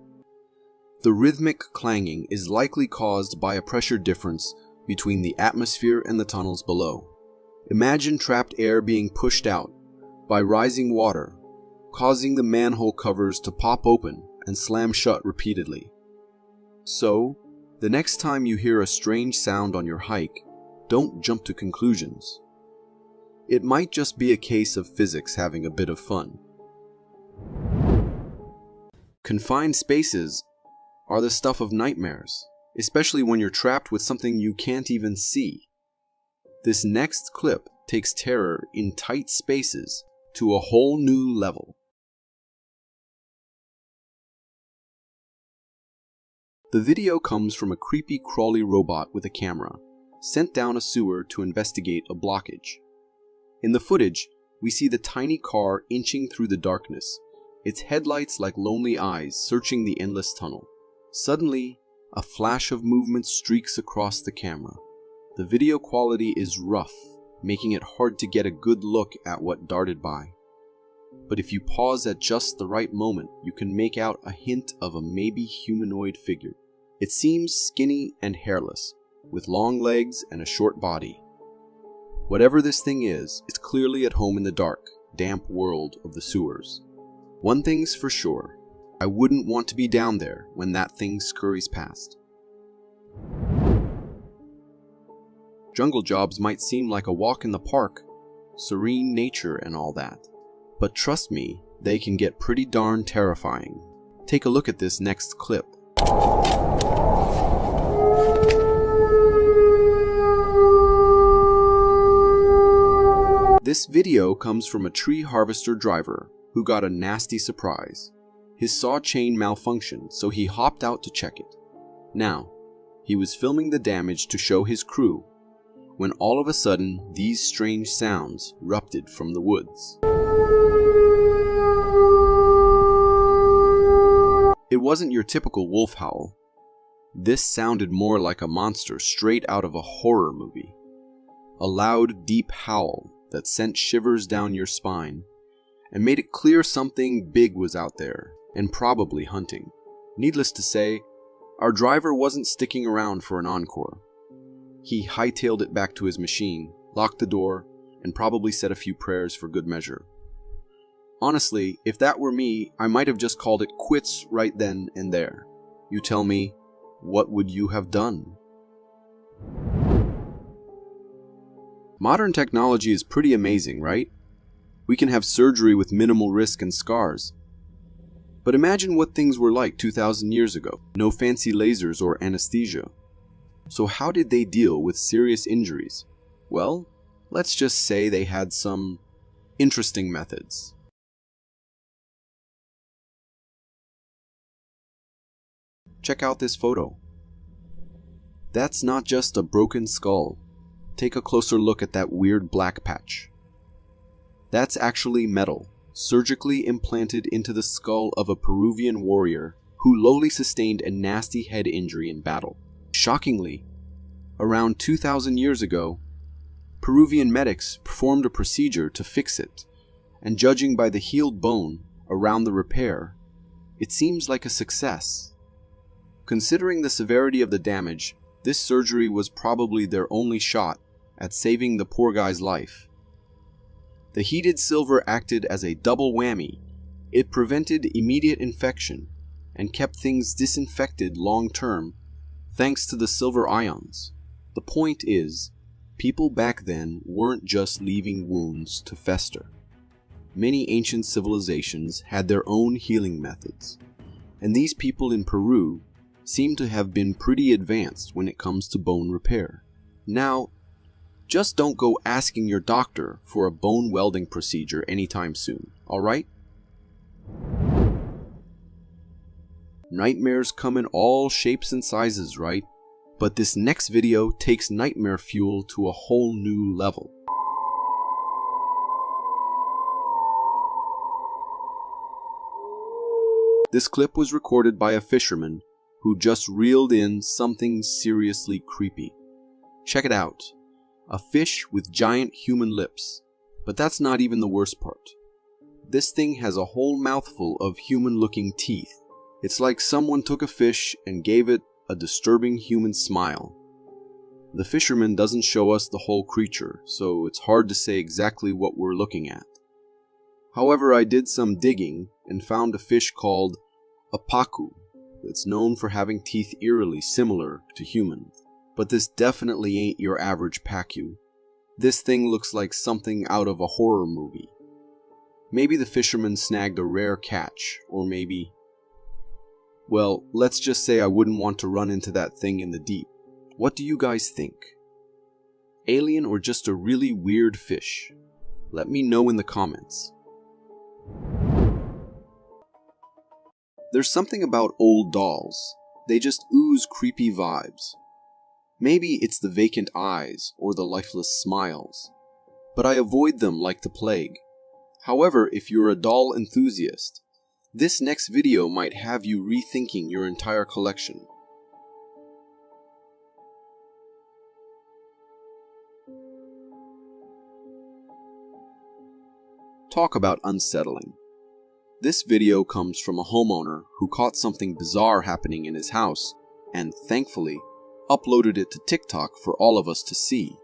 B: The rhythmic clanging is likely caused by a pressure difference between the atmosphere and the tunnels below. Imagine trapped air being pushed out by rising water, causing the manhole covers to pop open and slam shut repeatedly. So, the next time you hear a strange sound on your hike, don't jump to conclusions. It might just be a case of physics having a bit of fun. Confined spaces are the stuff of nightmares, especially when you're trapped with something you can't even see. This next clip takes terror in tight spaces to a whole new level. The video comes from a creepy crawly robot with a camera, sent down a sewer to investigate a blockage. In the footage, we see the tiny car inching through the darkness, its headlights like lonely eyes searching the endless tunnel. Suddenly, a flash of movement streaks across the camera. The video quality is rough, making it hard to get a good look at what darted by. But if you pause at just the right moment, you can make out a hint of a maybe humanoid figure. It seems skinny and hairless, with long legs and a short body. Whatever this thing is, it's clearly at home in the dark, damp world of the sewers. One thing's for sure, I wouldn't want to be down there when that thing scurries past. Jungle jobs might seem like a walk in the park, serene nature and all that. But trust me, they can get pretty darn terrifying. Take a look at this next clip. This video comes from a tree harvester driver who got a nasty surprise. His saw chain malfunctioned, so he hopped out to check it. Now, he was filming the damage to show his crew, when all of a sudden these strange sounds erupted from the woods. It wasn't your typical wolf howl. This sounded more like a monster straight out of a horror movie. A loud, deep howl that sent shivers down your spine and made it clear something big was out there and probably hunting. Needless to say, our driver wasn't sticking around for an encore. He hightailed it back to his machine, locked the door, and probably said a few prayers for good measure. Honestly, if that were me, I might have just called it quits right then and there. You tell me, what would you have done? Modern technology is pretty amazing, right? We can have surgery with minimal risk and scars. But imagine what things were like 2,000 years ago. No fancy lasers or anesthesia. So how did they deal with serious injuries? Well, let's just say they had some interesting methods. Check out this photo. That's not just a broken skull. Take a closer look at that weird black patch. That's actually metal, surgically implanted into the skull of a Peruvian warrior who lowly sustained a nasty head injury in battle. Shockingly, around 2,000 years ago, Peruvian medics performed a procedure to fix it, and judging by the healed bone around the repair, it seems like a success. Considering the severity of the damage, this surgery was probably their only shot at saving the poor guy's life. The heated silver acted as a double whammy. It prevented immediate infection and kept things disinfected long-term thanks to the silver ions. The point is, people back then weren't just leaving wounds to fester. Many ancient civilizations had their own healing methods, and these people in Peru seem to have been pretty advanced when it comes to bone repair. Now, just don't go asking your doctor for a bone welding procedure anytime soon, alright? Nightmares come in all shapes and sizes, right? But this next video takes nightmare fuel to a whole new level. This clip was recorded by a fisherman who just reeled in something seriously creepy. Check it out. A fish with giant human lips. But that's not even the worst part. This thing has a whole mouthful of human-looking teeth. It's like someone took a fish and gave it a disturbing human smile. The fisherman doesn't show us the whole creature, so it's hard to say exactly what we're looking at. However, I did some digging and found a fish called a pacu that's known for having teeth eerily similar to human. But this definitely ain't your average pacu. This thing looks like something out of a horror movie. Maybe the fisherman snagged a rare catch, or maybe... Well, let's just say I wouldn't want to run into that thing in the deep. What do you guys think? Alien or just a really weird fish? Let me know in the comments. There's something about old dolls. They just ooze creepy vibes. Maybe it's the vacant eyes or the lifeless smiles, but I avoid them like the plague. However, if you're a doll enthusiast, this next video might have you rethinking your entire collection. Talk about unsettling. This video comes from a homeowner who caught something bizarre happening in his house and, thankfully, uploaded it to TikTok for all of us to see.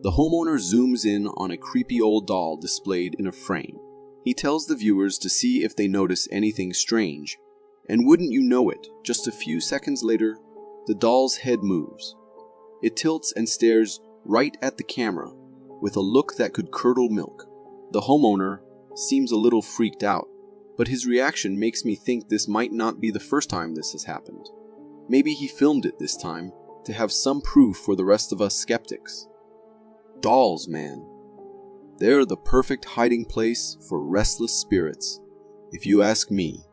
B: The homeowner zooms in on a creepy old doll displayed in a frame. He tells the viewers to see if they notice anything strange, and wouldn't you know it, just a few seconds later, the doll's head moves. It tilts and stares right at the camera with a look that could curdle milk. The homeowner seems a little freaked out, but his reaction makes me think this might not be the first time this has happened. Maybe he filmed it this time to have some proof for the rest of us skeptics. Dolls, man. They're the perfect hiding place for restless spirits, if you ask me.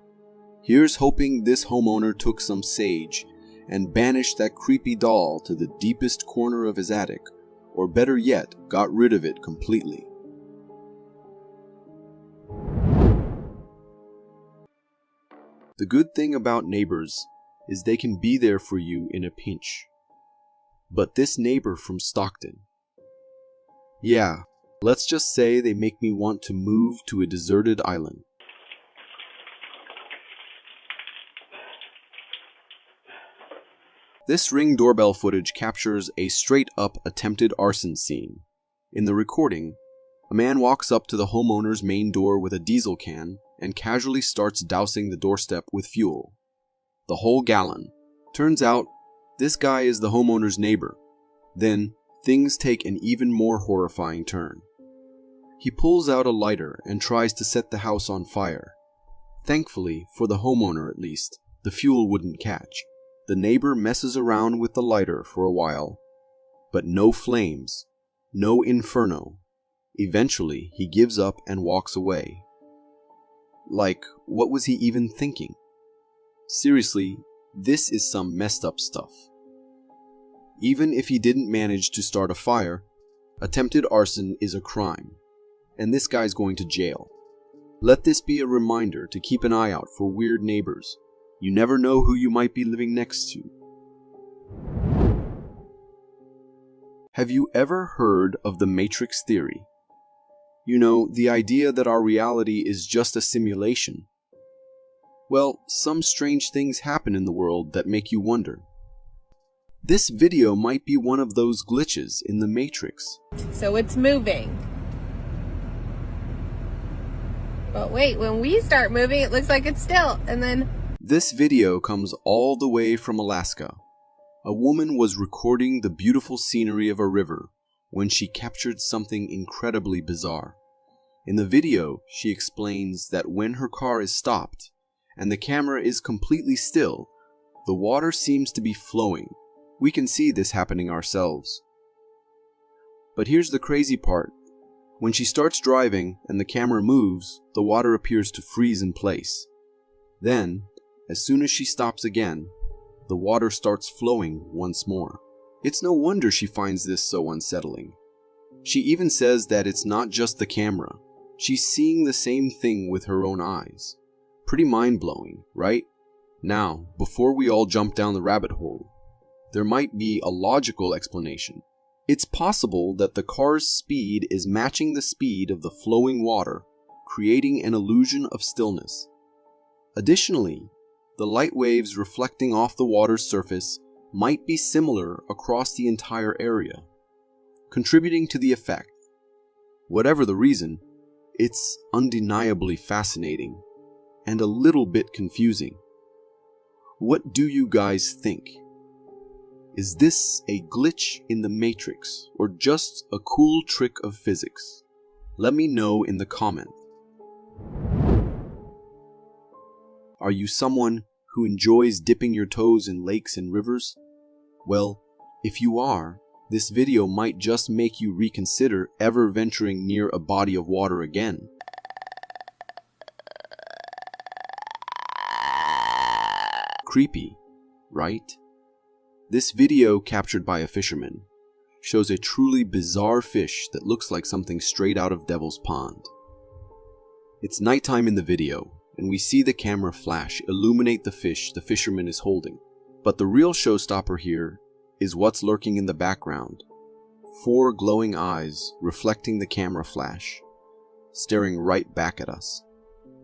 B: Here's hoping this homeowner took some sage and banished that creepy doll to the deepest corner of his attic, or better yet, got rid of it completely. The good thing about neighbors is they can be there for you in a pinch. But this neighbor from Stockton, yeah, let's just say they make me want to move to a deserted island. This Ring doorbell footage captures a straight-up attempted arson scene. In the recording, a man walks up to the homeowner's main door with a diesel can and casually starts dousing the doorstep with fuel. The whole gallon. Turns out, this guy is the homeowner's neighbor. Then, things take an even more horrifying turn. He pulls out a lighter and tries to set the house on fire. Thankfully, for the homeowner at least, the fuel wouldn't catch. The neighbor messes around with the lighter for a while, but no flames, no inferno. Eventually, he gives up and walks away. Like, what was he even thinking? Seriously, this is some messed up stuff. Even if he didn't manage to start a fire, attempted arson is a crime, and this guy's going to jail. Let this be a reminder to keep an eye out for weird neighbors. You never know who you might be living next to. Have you ever heard of the Matrix theory? You know, the idea that our reality is just a simulation. Well, some strange things happen in the world that make you wonder. This video might be one of those glitches in the Matrix.
I: So it's moving. But wait, when we start moving, it looks like it's still, and then...
B: This video comes all the way from Alaska. A woman was recording the beautiful scenery of a river when she captured something incredibly bizarre. In the video, she explains that when her car is stopped and the camera is completely still, the water seems to be flowing. We can see this happening ourselves. But here's the crazy part. When she starts driving and the camera moves, the water appears to freeze in place. Then, as soon as she stops again, the water starts flowing once more. It's no wonder she finds this so unsettling. She even says that it's not just the camera. She's seeing the same thing with her own eyes. Pretty mind-blowing, right? Now, before we all jump down the rabbit hole, there might be a logical explanation. It's possible that the car's speed is matching the speed of the flowing water, creating an illusion of stillness. Additionally, the light waves reflecting off the water's surface might be similar across the entire area, contributing to the effect. Whatever the reason, it's undeniably fascinating and a little bit confusing. What do you guys think? Is this a glitch in the Matrix or just a cool trick of physics? Let me know in the comments. Are you someone who enjoys dipping your toes in lakes and rivers? Well, if you are, this video might just make you reconsider ever venturing near a body of water again. Creepy, right? This video, captured by a fisherman, shows a truly bizarre fish that looks like something straight out of Devil's Pond. It's nighttime in the video, and we see the camera flash illuminate the fish the fisherman is holding. But the real showstopper here is what's lurking in the background. 4 glowing eyes reflecting the camera flash, staring right back at us.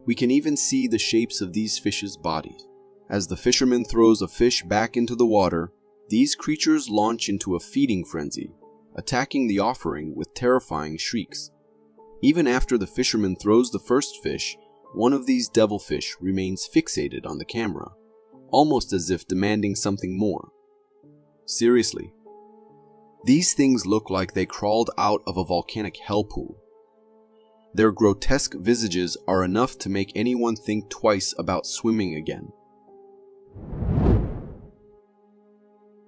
B: We can even see the shapes of these fish's bodies. As the fisherman throws a fish back into the water, these creatures launch into a feeding frenzy, attacking the offering with terrifying shrieks. Even after the fisherman throws the first fish, one of these devilfish remains fixated on the camera, almost as if demanding something more. Seriously, these things look like they crawled out of a volcanic hell pool. Their grotesque visages are enough to make anyone think twice about swimming again.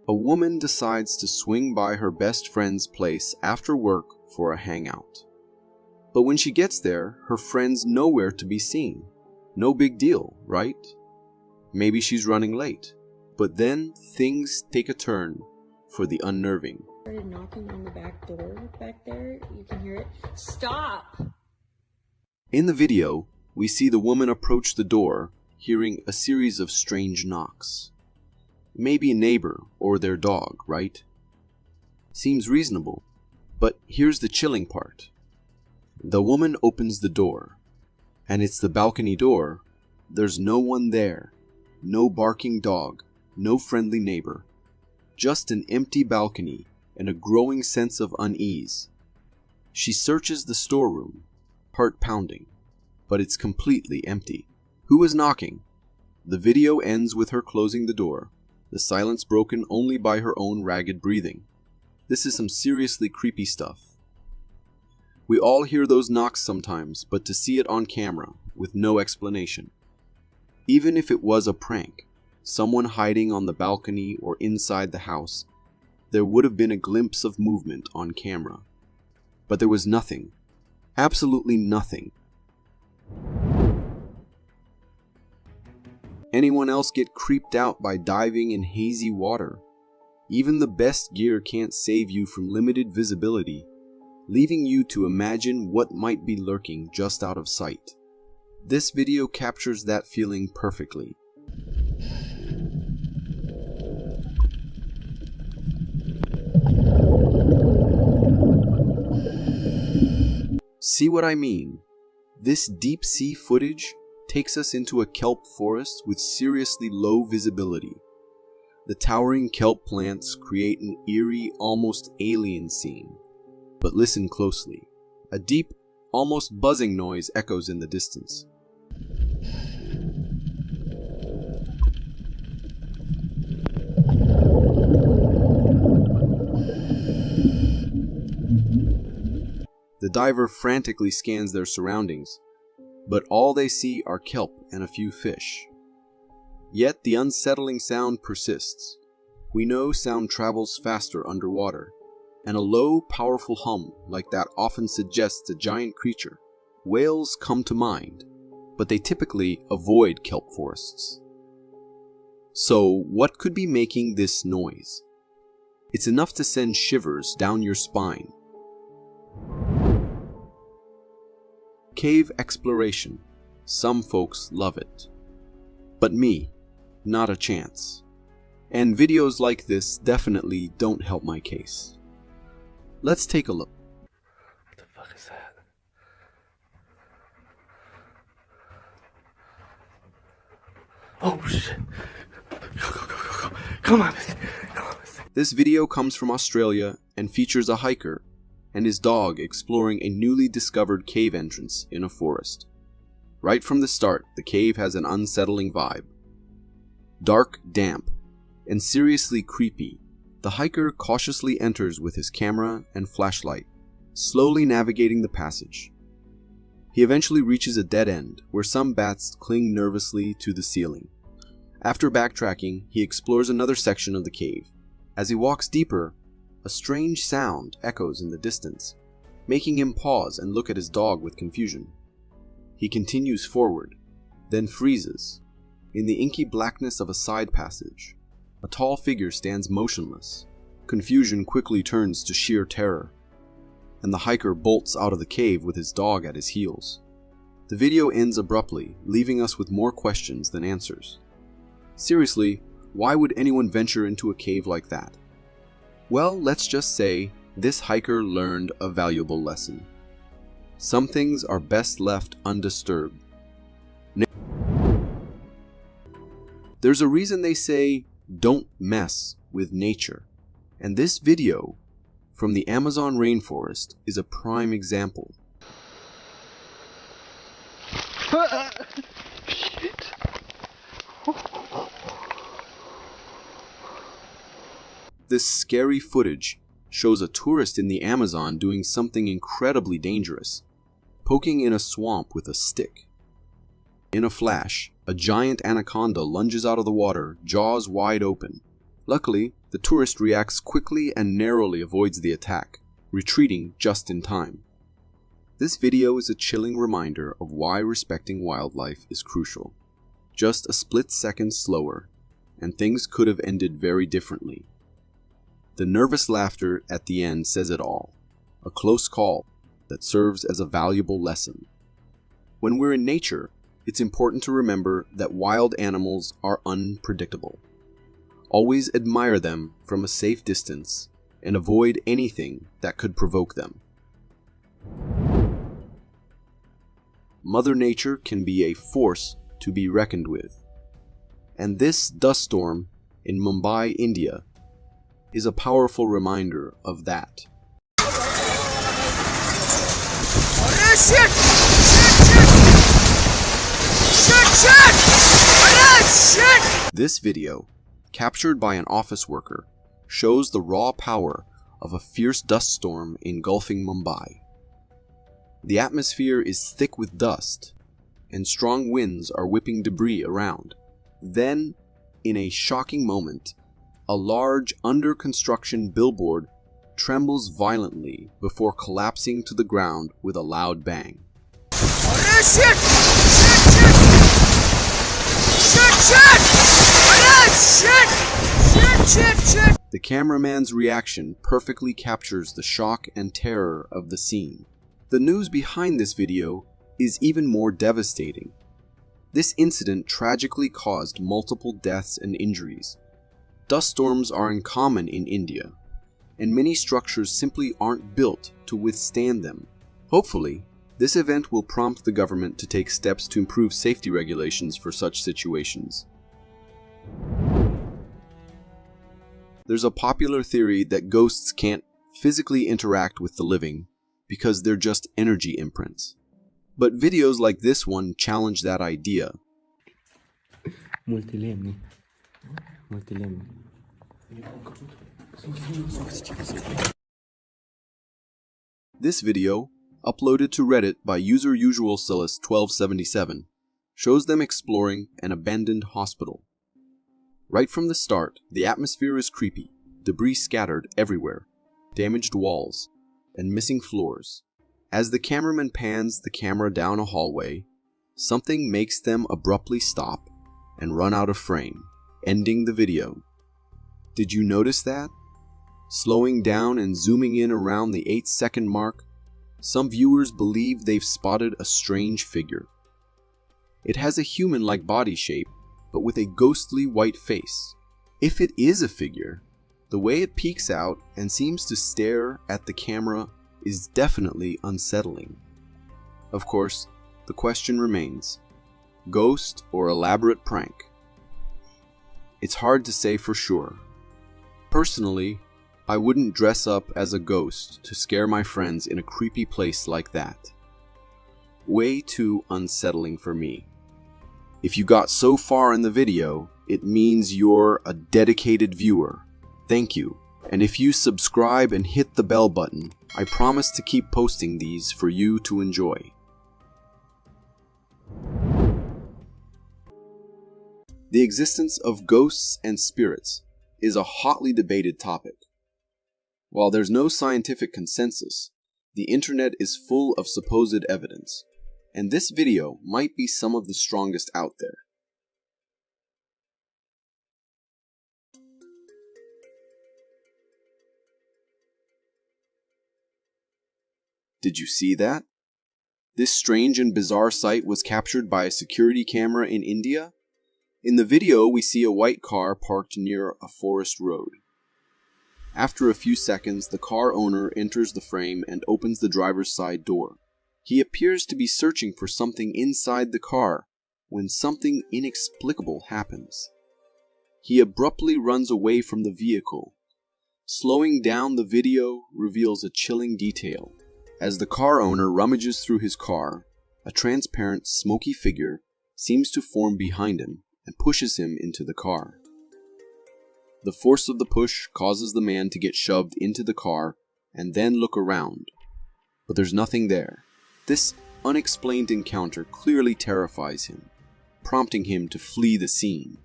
B: A woman decides to swing by her best friend's place after work for a hangout. But when she gets there, her friend's nowhere to be seen. No big deal, right? Maybe she's running late. But then things take a turn for the unnerving.
J: Started knocking on the back door back there. You can hear it. Stop!
B: In the video, we see the woman approach the door, hearing a series of strange knocks. Maybe a neighbor or their dog, right? Seems reasonable. But here's the chilling part. The woman opens the door, and it's the balcony door. There's no one there. No barking dog, no friendly neighbor. Just an empty balcony and a growing sense of unease. She searches the storeroom, heart pounding, but it's completely empty. Who is knocking? The video ends with her closing the door, the silence broken only by her own ragged breathing. This is some seriously creepy stuff. We all hear those knocks sometimes, but to see it on camera, with no explanation. Even if it was a prank, someone hiding on the balcony or inside the house, there would have been a glimpse of movement on camera. But there was nothing. Absolutely nothing. Anyone else get creeped out by diving in hazy water? Even the best gear can't save you from limited visibility, leaving you to imagine what might be lurking just out of sight. This video captures that feeling perfectly. See what I mean? This deep sea footage takes us into a kelp forest with seriously low visibility. The towering kelp plants create an eerie, almost alien scene. But listen closely. A deep, almost buzzing noise echoes in the distance. The diver frantically scans their surroundings, but all they see are kelp and a few fish. Yet the unsettling sound persists. We know sound travels faster underwater, and a low, powerful hum like that often suggests a giant creature. Whales come to mind, but they typically avoid kelp forests. So, what could be making this noise? It's enough to send shivers down your spine. Cave exploration. Some folks love it. But me, not a chance. And videos like this definitely don't help my case. Let's take a look.
C: What the fuck is that? Oh shit. Go. Come on.
B: This video comes from Australia and features a hiker and his dog exploring a newly discovered cave entrance in a forest. Right from the start, the cave has an unsettling vibe. Dark, damp, and seriously creepy, the hiker cautiously enters with his camera and flashlight, slowly navigating the passage. He eventually reaches a dead end where some bats cling nervously to the ceiling. After backtracking, he explores another section of the cave. As he walks deeper, a strange sound echoes in the distance, making him pause and look at his dog with confusion. He continues forward, then freezes. In the inky blackness of a side passage, a tall figure stands motionless. Confusion quickly turns to sheer terror, and the hiker bolts out of the cave with his dog at his heels. The video ends abruptly, leaving us with more questions than answers. Seriously, why would anyone venture into a cave like that? Well, let's just say this hiker learned a valuable lesson. Some things are best left undisturbed. There's a reason they say, don't mess with nature. And this video from the Amazon rainforest is a prime example.
C: Shit.
B: This scary footage shows a tourist in the Amazon doing something incredibly dangerous, poking in a swamp with a stick. In a flash, a giant anaconda lunges out of the water, jaws wide open. Luckily, the tourist reacts quickly and narrowly avoids the attack, retreating just in time. This video is a chilling reminder of why respecting wildlife is crucial. Just a split second slower, and things could have ended very differently. The nervous laughter at the end says it all, a close call that serves as a valuable lesson. When we're in nature, it's important to remember that wild animals are unpredictable. Always admire them from a safe distance and avoid anything that could provoke them. Mother Nature can be a force to be reckoned with, and this dust storm in Mumbai, India, is a powerful reminder of that. This video, captured by an office worker, shows the raw power of a fierce dust storm engulfing Mumbai. The atmosphere is thick with dust, and strong winds are whipping debris around. Then, in a shocking moment, a large under-construction billboard trembles violently before collapsing to the ground with a loud bang. The cameraman's reaction perfectly captures the shock and terror of the scene. The news behind this video is even more devastating. This incident tragically caused multiple deaths and injuries. Dust storms are uncommon in India, and many structures simply aren't built to withstand them. Hopefully, this event will prompt the government to take steps to improve safety regulations for such situations. There's a popular theory that ghosts can't physically interact with the living because they're just energy imprints. But videos like this one challenge that idea. This video, uploaded to Reddit by user UsualSillis1277, shows them exploring an abandoned hospital. Right from the start, the atmosphere is creepy, debris scattered everywhere, damaged walls, and missing floors. As the cameraman pans the camera down a hallway, something makes them abruptly stop and run out of frame, ending the video. Did you notice that? Slowing down and zooming in around the 8-second mark, some viewers believe they've spotted a strange figure. It has a human-like body shape, but with a ghostly white face. If it is a figure, The way it peeks out and seems to stare at the camera is definitely unsettling. Of course, the question remains, ghost or elaborate prank? It's hard to say for sure. Personally, I wouldn't dress up as a ghost to scare my friends in a creepy place like that. Way too unsettling for me. If you got so far in the video, it means you're a dedicated viewer. Thank you. And if you subscribe and hit the bell button, I promise to keep posting these for you to enjoy. The existence of ghosts and spirits is a hotly debated topic. While there's no scientific consensus, the internet is full of supposed evidence, and this video might be some of the strongest out there. Did you see that? This strange and bizarre sight was captured by a security camera in India. In the video, we see a white car parked near a forest road. After a few seconds, the car owner enters the frame and opens the driver's side door. He appears to be searching for something inside the car when something inexplicable happens. He abruptly runs away from the vehicle. Slowing down, the video reveals a chilling detail. As the car owner rummages through his car, a transparent, smoky figure seems to form behind him and pushes him into the car. The force of the push causes the man to get shoved into the car and then look around. But there's nothing there. This unexplained encounter clearly terrifies him, prompting him to flee the scene.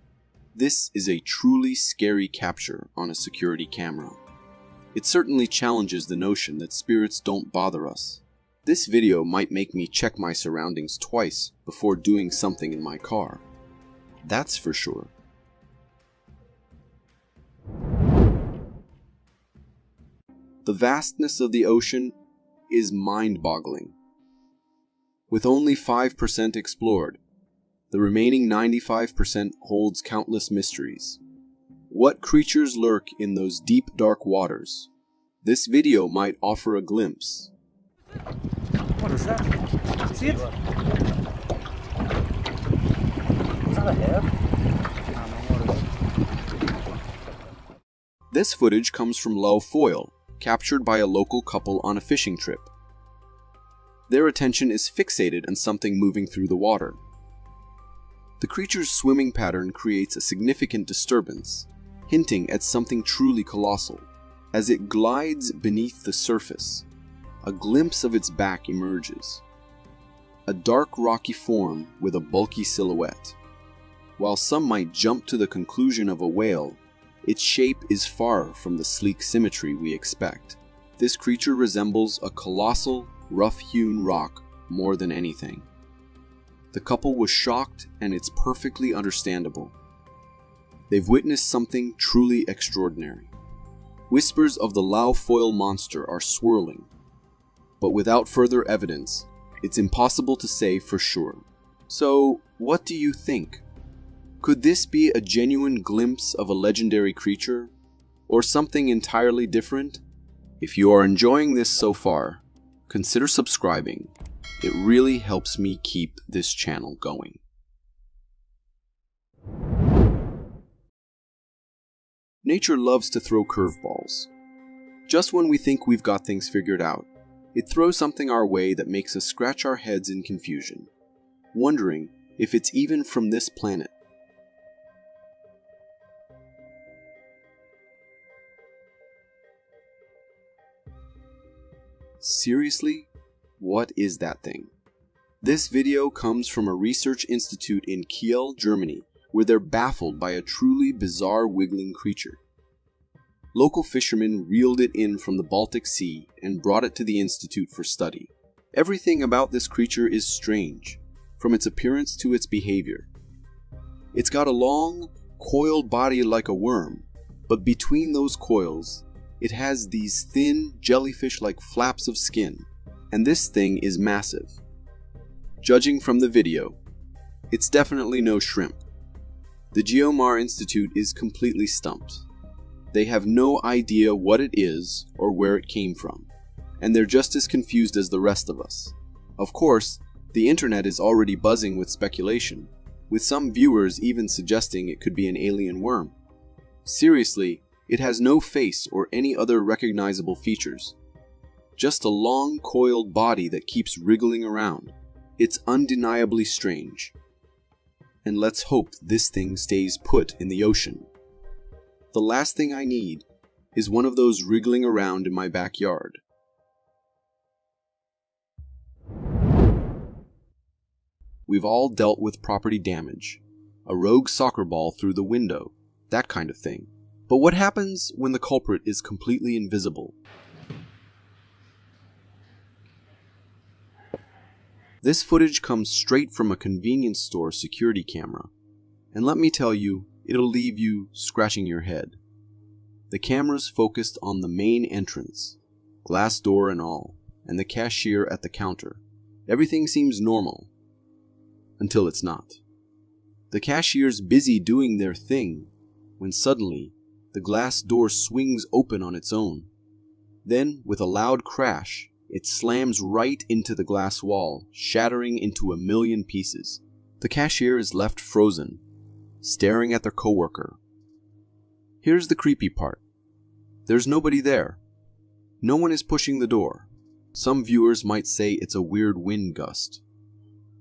B: This is a truly scary capture on a security camera. It certainly challenges the notion that spirits don't bother us. This video might make me check my surroundings twice before doing something in my car. That's for sure. The vastness of the ocean is mind-boggling. With only 5% explored, the remaining 95% holds countless mysteries. What creatures lurk in those deep, dark waters? This video might offer a glimpse.
F: What is that? See it? Is that a head?
B: This footage comes from low foil, captured by a local couple on a fishing trip. Their attention is fixated on something moving through the water. The creature's swimming pattern creates a significant disturbance, hinting at something truly colossal. As it glides beneath the surface, a glimpse of its back emerges. A dark rocky form with a bulky silhouette. While some might jump to the conclusion of a whale, its shape is far from the sleek symmetry we expect. This creature resembles a colossal, rough-hewn rock more than anything. The couple was shocked, and it's perfectly understandable. They've witnessed something truly extraordinary. Whispers of the Lao-foil monster are swirling, but without further evidence, it's impossible to say for sure. So, what do you think? Could this be a genuine glimpse of a legendary creature, or something entirely different? If you are enjoying this so far, consider subscribing. It really helps me keep this channel going. Nature loves to throw curveballs. Just when we think we've got things figured out, it throws something our way that makes us scratch our heads in confusion, wondering if it's even from this planet. Seriously? What is that thing? This video comes from a research institute in Kiel, Germany, where they're baffled by a truly bizarre wiggling creature. Local fishermen reeled it in from the Baltic Sea and brought it to the institute for study. Everything about this creature is strange, from its appearance to its behavior. It's got a long, coiled body like a worm, but between those coils, it has these thin, jellyfish-like flaps of skin, and this thing is massive. Judging from the video, it's definitely no shrimp. The Geomar Institute is completely stumped. They have no idea what it is or where it came from, and they're just as confused as the rest of us. Of course, the internet is already buzzing with speculation, with some viewers even suggesting it could be an alien worm. Seriously, it has no face or any other recognizable features. Just a long, coiled body that keeps wriggling around. It's undeniably strange. And let's hope this thing stays put in the ocean. The last thing I need is one of those wriggling around in my backyard. We've all dealt with property damage, a rogue soccer ball through the window, that kind of thing. But what happens when the culprit is completely invisible? This footage comes straight from a convenience store security camera, and let me tell you, it'll leave you scratching your head. The camera's focused on the main entrance, glass door and all, and the cashier at the counter. Everything seems normal. Until it's not. The cashier's busy doing their thing, when suddenly, the glass door swings open on its own. Then, with a loud crash, it slams right into the glass wall, shattering into a million pieces. The cashier is left frozen, staring at their coworker. Here's the creepy part. There's nobody there. No one is pushing the door. Some viewers might say it's a weird wind gust.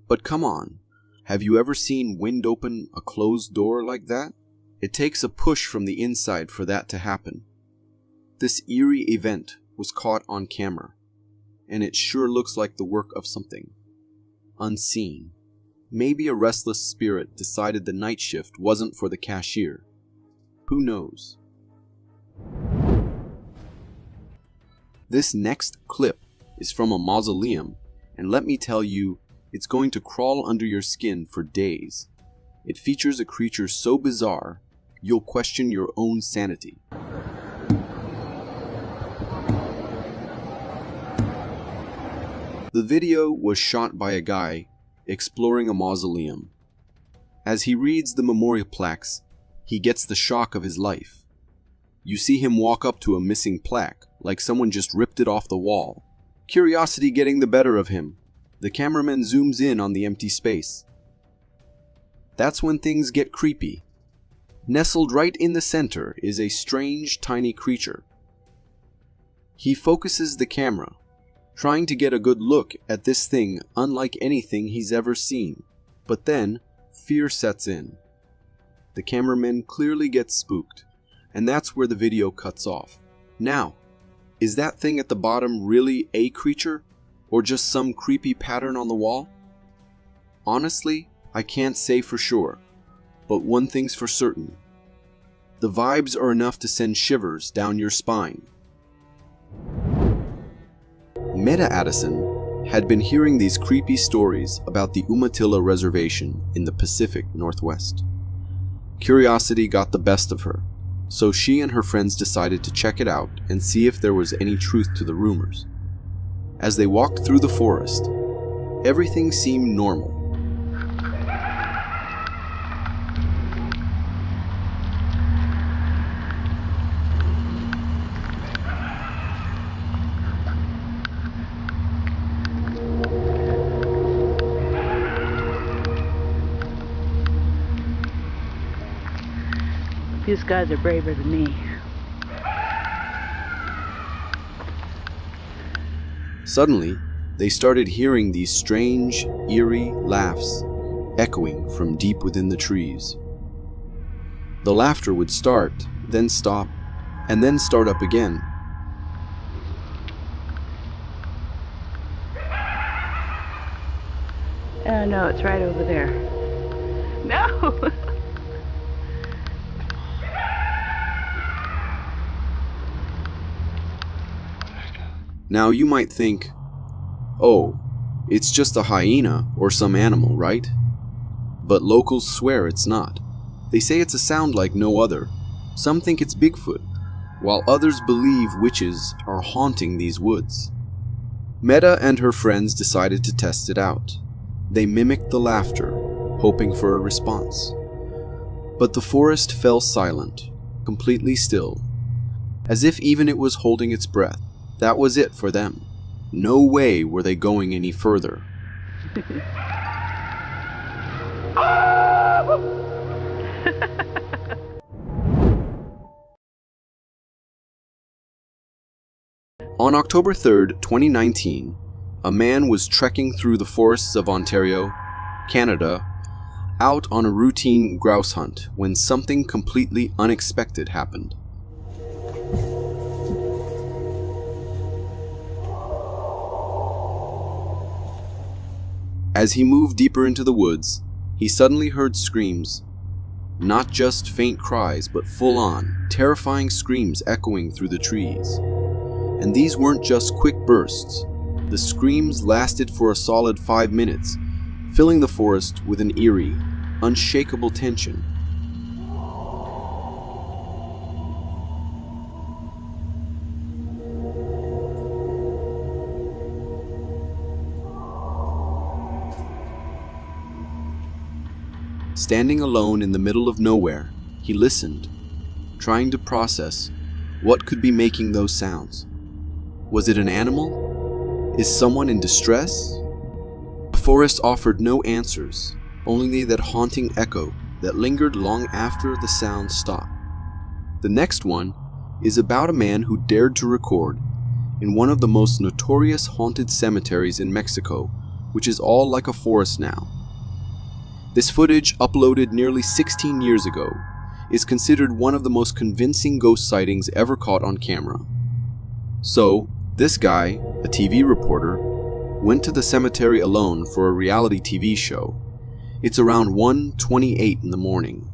B: But come on. Have you ever seen wind open a closed door like that? It takes a push from the inside for that to happen. This eerie event was caught on camera, and it sure looks like the work of something unseen. Maybe a restless spirit decided the night shift wasn't for the cashier. Who knows? This next clip is from a mausoleum, and let me tell you, it's going to crawl under your skin for days. It features a creature so bizarre, you'll question your own sanity. The video was shot by a guy exploring a mausoleum. As he reads the memorial plaques, he gets the shock of his life. You see him walk up to a missing plaque, like someone just ripped it off the wall. Curiosity getting the better of him. The cameraman zooms in on the empty space. That's when things get creepy. Nestled right in the center is a strange, tiny creature. He focuses the camera, trying to get a good look at this thing unlike anything he's ever seen. But then, fear sets in. The cameraman clearly gets spooked, and that's where the video cuts off. Now, is that thing at the bottom really a creature? Or just some creepy pattern on the wall? Honestly, I can't say for sure, but one thing's for certain. The vibes are enough to send shivers down your spine. Meta Addison had been hearing these creepy stories about the Umatilla Reservation in the Pacific Northwest. Curiosity got the best of her, so she and her friends decided to check it out and see if there was any truth to the rumors. As they walked through the forest, everything seemed normal.
K: These guys are braver than me.
B: Suddenly, they started hearing these strange, eerie laughs echoing from deep within the trees. The laughter would start, then stop, and then start up again.
K: Oh no, it's right over there. No!
B: Now you might think, oh, it's just a hyena or some animal, right? But locals swear it's not. They say it's a sound like no other. Some think it's Bigfoot, while others believe witches are haunting these woods. Meta and her friends decided to test it out. They mimicked the laughter, hoping for a response. But the forest fell silent, completely still, as if even it was holding its breath. That was it for them. No way were they going any further. On October 3rd, 2019, a man was trekking through the forests of Ontario, Canada, out on a routine grouse hunt when something completely unexpected happened. As he moved deeper into the woods, he suddenly heard screams. Not just faint cries, but full-on, terrifying screams echoing through the trees. And these weren't just quick bursts. The screams lasted for a solid 5 minutes, filling the forest with an eerie, unshakable tension. Standing alone in the middle of nowhere, he listened, trying to process what could be making those sounds. Was it an animal? Is someone in distress? The forest offered no answers, only that haunting echo that lingered long after the sound stopped. The next one is about a man who dared to record in one of the most notorious haunted cemeteries in Mexico, which is all like a forest now. This footage, uploaded nearly 16 years ago, is considered one of the most convincing ghost sightings ever caught on camera. So, this guy, a TV reporter, went to the cemetery alone for a reality TV show. It's around 1:28 in the morning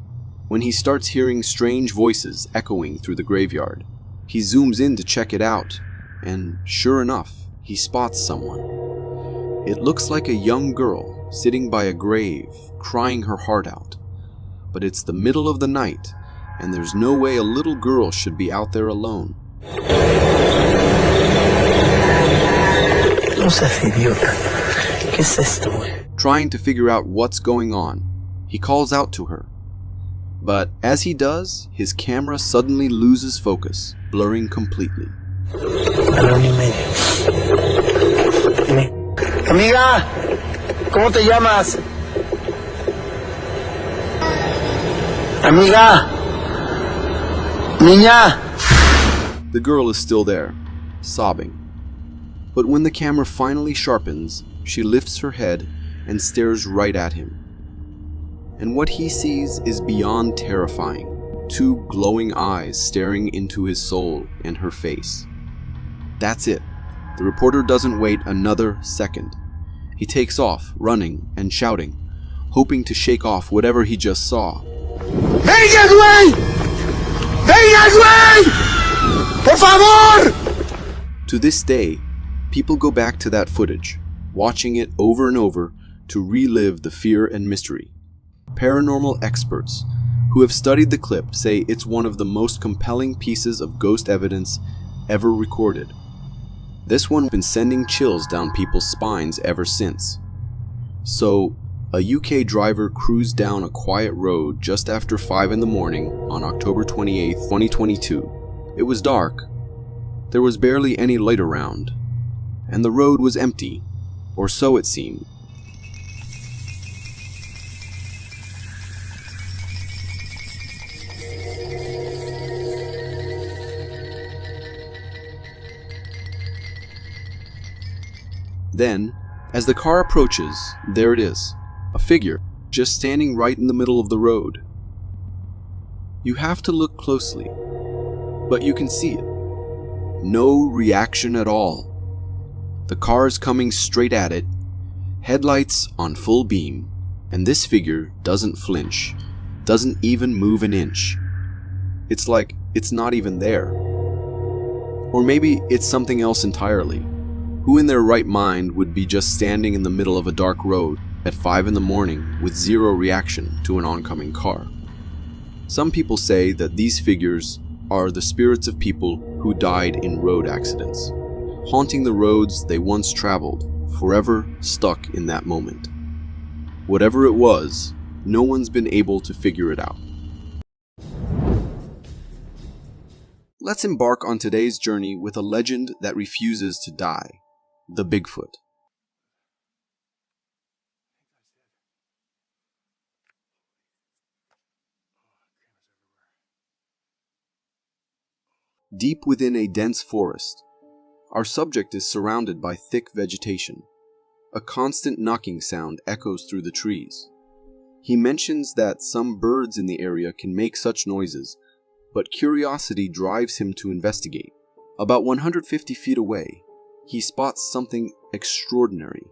B: when he starts hearing strange voices echoing through the graveyard. He zooms in to check it out, and sure enough, he spots someone. It looks like a young girl sitting by a grave, crying her heart out. But it's the middle of the night, and there's no way a little girl should be out there alone.
L: No seas idiota. ¿Qué es esto?
B: Trying to figure out what's going on, he calls out to her. But as he does, his camera suddenly loses focus, blurring completely.
L: Amiga, ¿cómo te llamas? Amiga, niña.
B: The girl is still there, sobbing. But when the camera finally sharpens, she lifts her head and stares right at him. And what he sees is beyond terrifying. 2 glowing eyes staring into his soul and her face. That's it. The reporter doesn't wait another second. He takes off, running and shouting, hoping to shake off whatever he just saw.
L: ¡Venga, güey! ¡Venga, güey! ¡Por favor!
B: To this day, people go back to that footage, watching it over and over to relive the fear and mystery. Paranormal experts who have studied the clip say it's one of the most compelling pieces of ghost evidence ever recorded. This one has been sending chills down people's spines ever since. So, a UK driver cruised down a quiet road just after 5 in the morning on October 28, 2022. It was dark. There was barely any light around, and the road was empty, or so it seemed. Then, as the car approaches, there it is, a figure just standing right in the middle of the road. You have to look closely, but you can see it. No reaction at all. The car's coming straight at it, headlights on full beam, and this figure doesn't flinch, doesn't even move an inch. It's like it's not even there. Or maybe it's something else entirely. Who in their right mind would be just standing in the middle of a dark road at 5 in the morning with zero reaction to an oncoming car? Some people say that these figures are the spirits of people who died in road accidents, haunting the roads they once traveled, forever stuck in that moment. Whatever it was, no one's been able to figure it out. Let's embark on today's journey with a legend that refuses to die, the Bigfoot. Deep within a dense forest, our subject is surrounded by thick vegetation. A constant knocking sound echoes through the trees. He mentions that some birds in the area can make such noises, but curiosity drives him to investigate. About 150 feet away, he spots something extraordinary,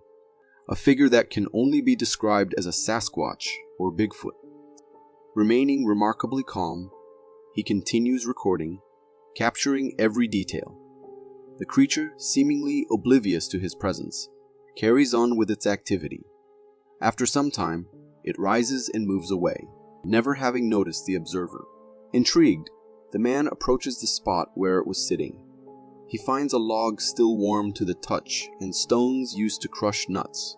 B: a figure that can only be described as a Sasquatch or Bigfoot. Remaining remarkably calm, he continues recording, capturing every detail. The creature, seemingly oblivious to his presence, carries on with its activity. After some time, it rises and moves away, never having noticed the observer. Intrigued, the man approaches the spot where it was sitting. He finds a log still warm to the touch and stones used to crush nuts.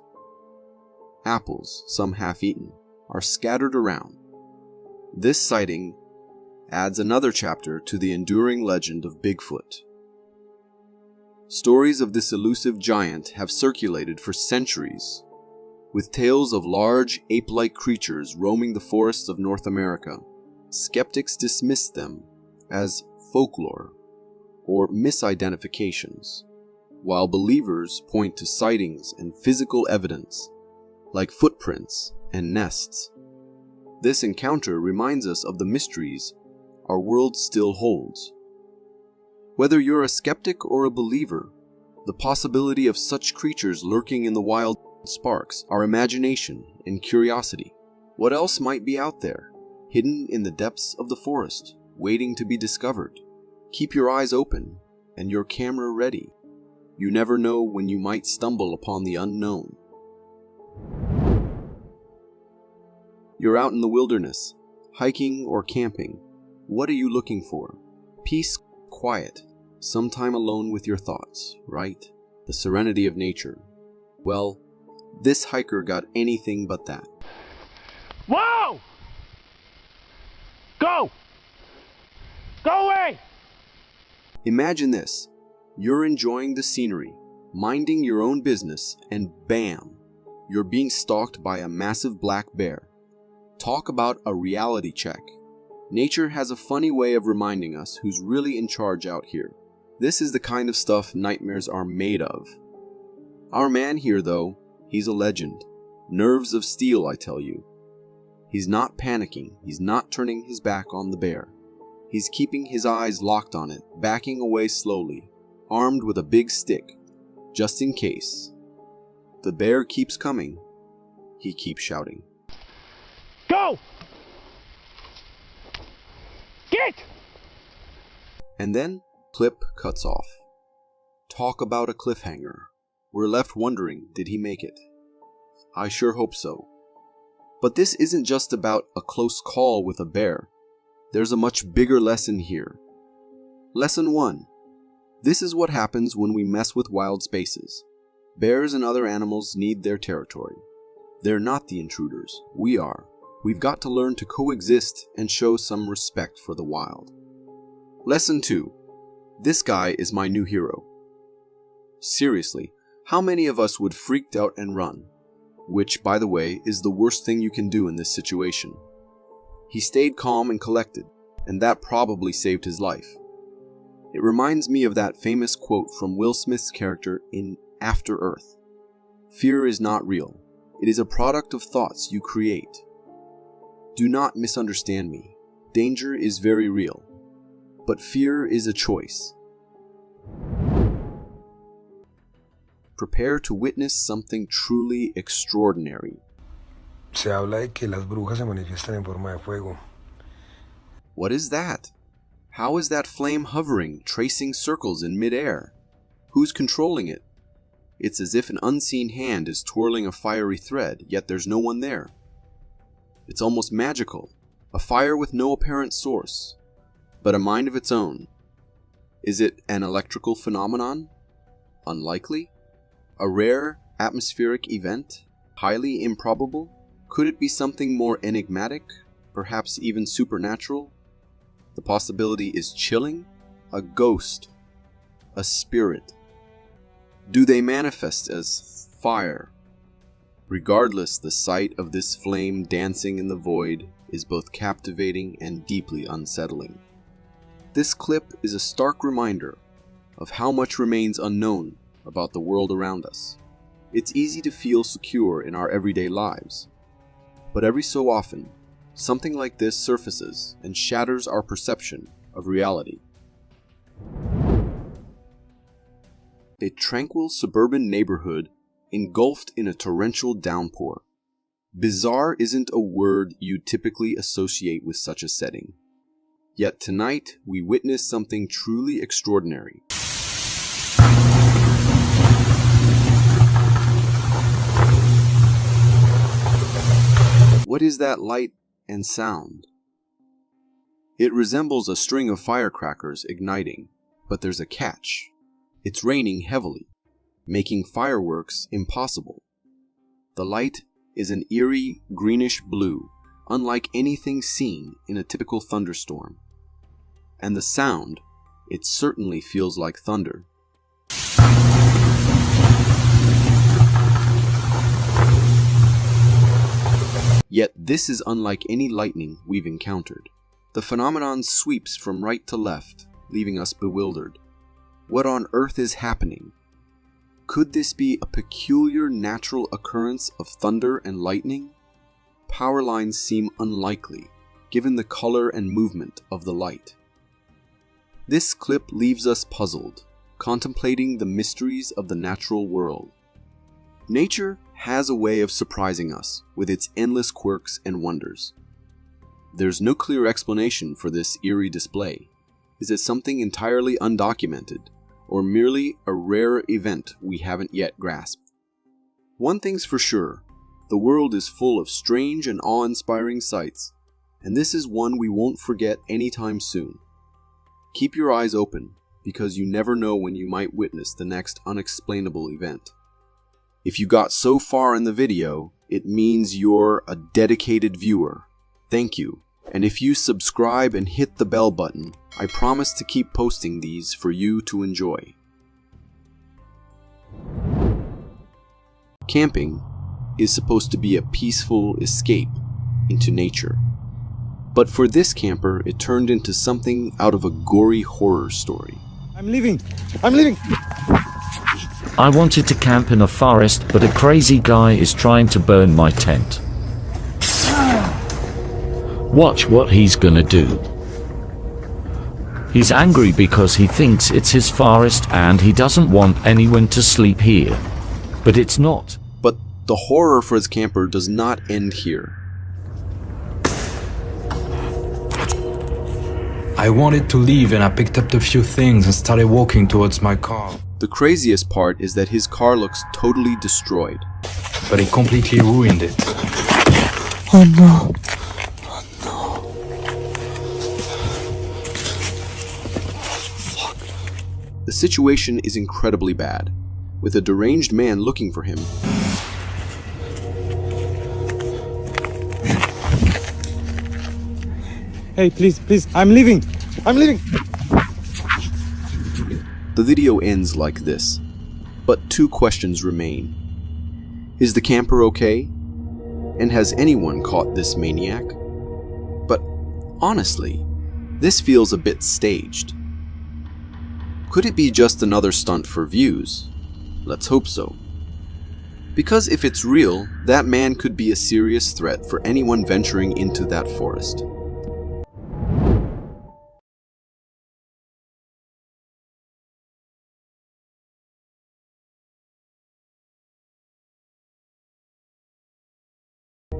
B: Apples, some half-eaten, are scattered around. This sighting adds another chapter to the enduring legend of Bigfoot. Stories of this elusive giant have circulated for centuries, with tales of large ape-like creatures roaming the forests of North America. Skeptics dismiss them as folklore or misidentifications, while believers point to sightings and physical evidence, like footprints and nests. This encounter reminds us of the mysteries our world still holds. Whether you're a skeptic or a believer, the possibility of such creatures lurking in the wild sparks our imagination and curiosity. What else might be out there, hidden in the depths of the forest, waiting to be discovered? Keep your eyes open and your camera ready. You never know when you might stumble upon the unknown. You're out in the wilderness, hiking or camping. What are you looking for? Peace, quiet, some time alone with your thoughts, right? The serenity of nature. Well, this hiker got anything but that.
L: Whoa! Go! Go away!
B: Imagine this. You're enjoying the scenery, minding your own business, and bam! You're being stalked by a massive black bear. Talk about a reality check. Nature has a funny way of reminding us who's really in charge out here. This is the kind of stuff nightmares are made of. Our man here, though, he's a legend. Nerves of steel, I tell you. He's not panicking. He's not turning his back on the bear. He's keeping his eyes locked on it, backing away slowly, armed with a big stick, just in case. The bear keeps coming. He keeps shouting.
L: Go! Get!
B: And then, clip cuts off. Talk about a cliffhanger. We're left wondering, did he make it? I sure hope so. But this isn't just about a close call with a bear. There's a much bigger lesson here. Lesson 1. This is what happens when we mess with wild spaces. Bears and other animals need their territory. They're not the intruders. We are. We've got to learn to coexist and show some respect for the wild. Lesson 2. This guy is my new hero. Seriously, how many of us would freaked out and run? Which, by the way, is the worst thing you can do in this situation. He stayed calm and collected, and that probably saved his life. It reminds me of that famous quote from Will Smith's character in After Earth. Fear is not real. It is a product of thoughts you create. Do not misunderstand me. Danger is very real, but fear is a choice. Prepare to witness something truly extraordinary.
M: Se habla de que las brujas se manifiestan en forma de fuego.
B: What is that? How is that flame hovering, tracing circles in midair? Who's controlling it? It's as if an unseen hand is twirling a fiery thread, yet there's no one there. It's almost magical, a fire with no apparent source, but a mind of its own. Is it an electrical phenomenon? Unlikely? A rare atmospheric event? Highly improbable? Could it be something more enigmatic, perhaps even supernatural? The possibility is chilling, a ghost, a spirit? Do they manifest as fire? Regardless, the sight of this flame dancing in the void is both captivating and deeply unsettling. This clip is a stark reminder of how much remains unknown about the world around us. It's easy to feel secure in our everyday lives, but every so often, something like this surfaces and shatters our perception of reality. A tranquil suburban neighborhood engulfed in a torrential downpour. Bizarre isn't a word you typically associate with such a setting. Yet tonight, we witness something truly extraordinary. What is that light and sound? It resembles a string of firecrackers igniting, but there's a catch. It's raining heavily, making fireworks impossible. The light is an eerie greenish blue, unlike anything seen in a typical thunderstorm. And the sound, it certainly feels like thunder. Yet this is unlike any lightning we've encountered. The phenomenon sweeps from right to left, leaving us bewildered. What on earth is happening? Could this be a peculiar natural occurrence of thunder and lightning? Power lines seem unlikely, given the color and movement of the light. This clip leaves us puzzled, contemplating the mysteries of the natural world. Nature has a way of surprising us with its endless quirks and wonders. There's no clear explanation for this eerie display. Is it something entirely undocumented, or merely a rare event we haven't yet grasped? One thing's for sure, the world is full of strange and awe-inspiring sights, and this is one we won't forget anytime soon. Keep your eyes open, because you never know when you might witness the next unexplainable event. If you got so far in the video, it means you're a dedicated viewer. Thank you. And if you subscribe and hit the bell button, I promise to keep posting these for you to enjoy. Camping is supposed to be a peaceful escape into nature. But for this camper, it turned into something out of a gory horror story.
F: I'm leaving! I'm leaving!
N: I wanted to camp in a forest, but a crazy guy is trying to burn my tent. Watch what he's gonna do. He's angry because he thinks it's his forest and he doesn't want anyone to sleep here. But it's not.
B: But the horror for his camper does not end here.
M: I wanted to leave and I picked up a few things and started walking towards my car.
B: The craziest part is that his car looks totally destroyed.
M: But he completely ruined it.
F: Oh no.
B: The situation is incredibly bad, with a deranged man looking for him.
F: Hey, please, I'm leaving! I'm leaving!
B: The video ends like this, but two questions remain. Is the camper okay? And has anyone caught this maniac? But honestly, this feels a bit staged. Could it be just another stunt for views? Let's hope so. Because if it's real, that man could be a serious threat for anyone venturing into that forest.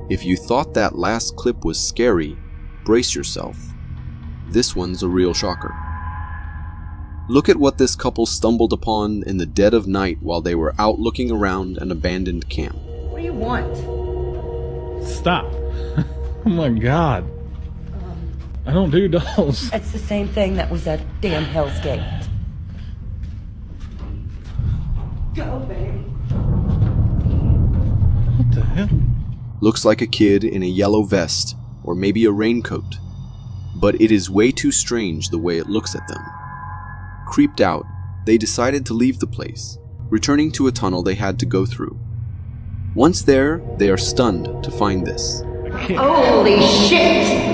B: If you thought that last clip was scary, brace yourself. This one's a real shocker. Look at what this couple stumbled upon in the dead of night while they were out looking around an abandoned camp.
K: What do you want?
O: Stop. Oh my god. I don't do dolls.
K: It's the same thing that was at damn Hell's Gate. Go, baby.
O: What the hell?
B: Looks like a kid in a yellow vest, or maybe a raincoat. But it is way too strange the way it looks at them. Creeped out, they decided to leave the place, returning to a tunnel they had to go through. Once there, they are stunned to find this.
K: Holy shit!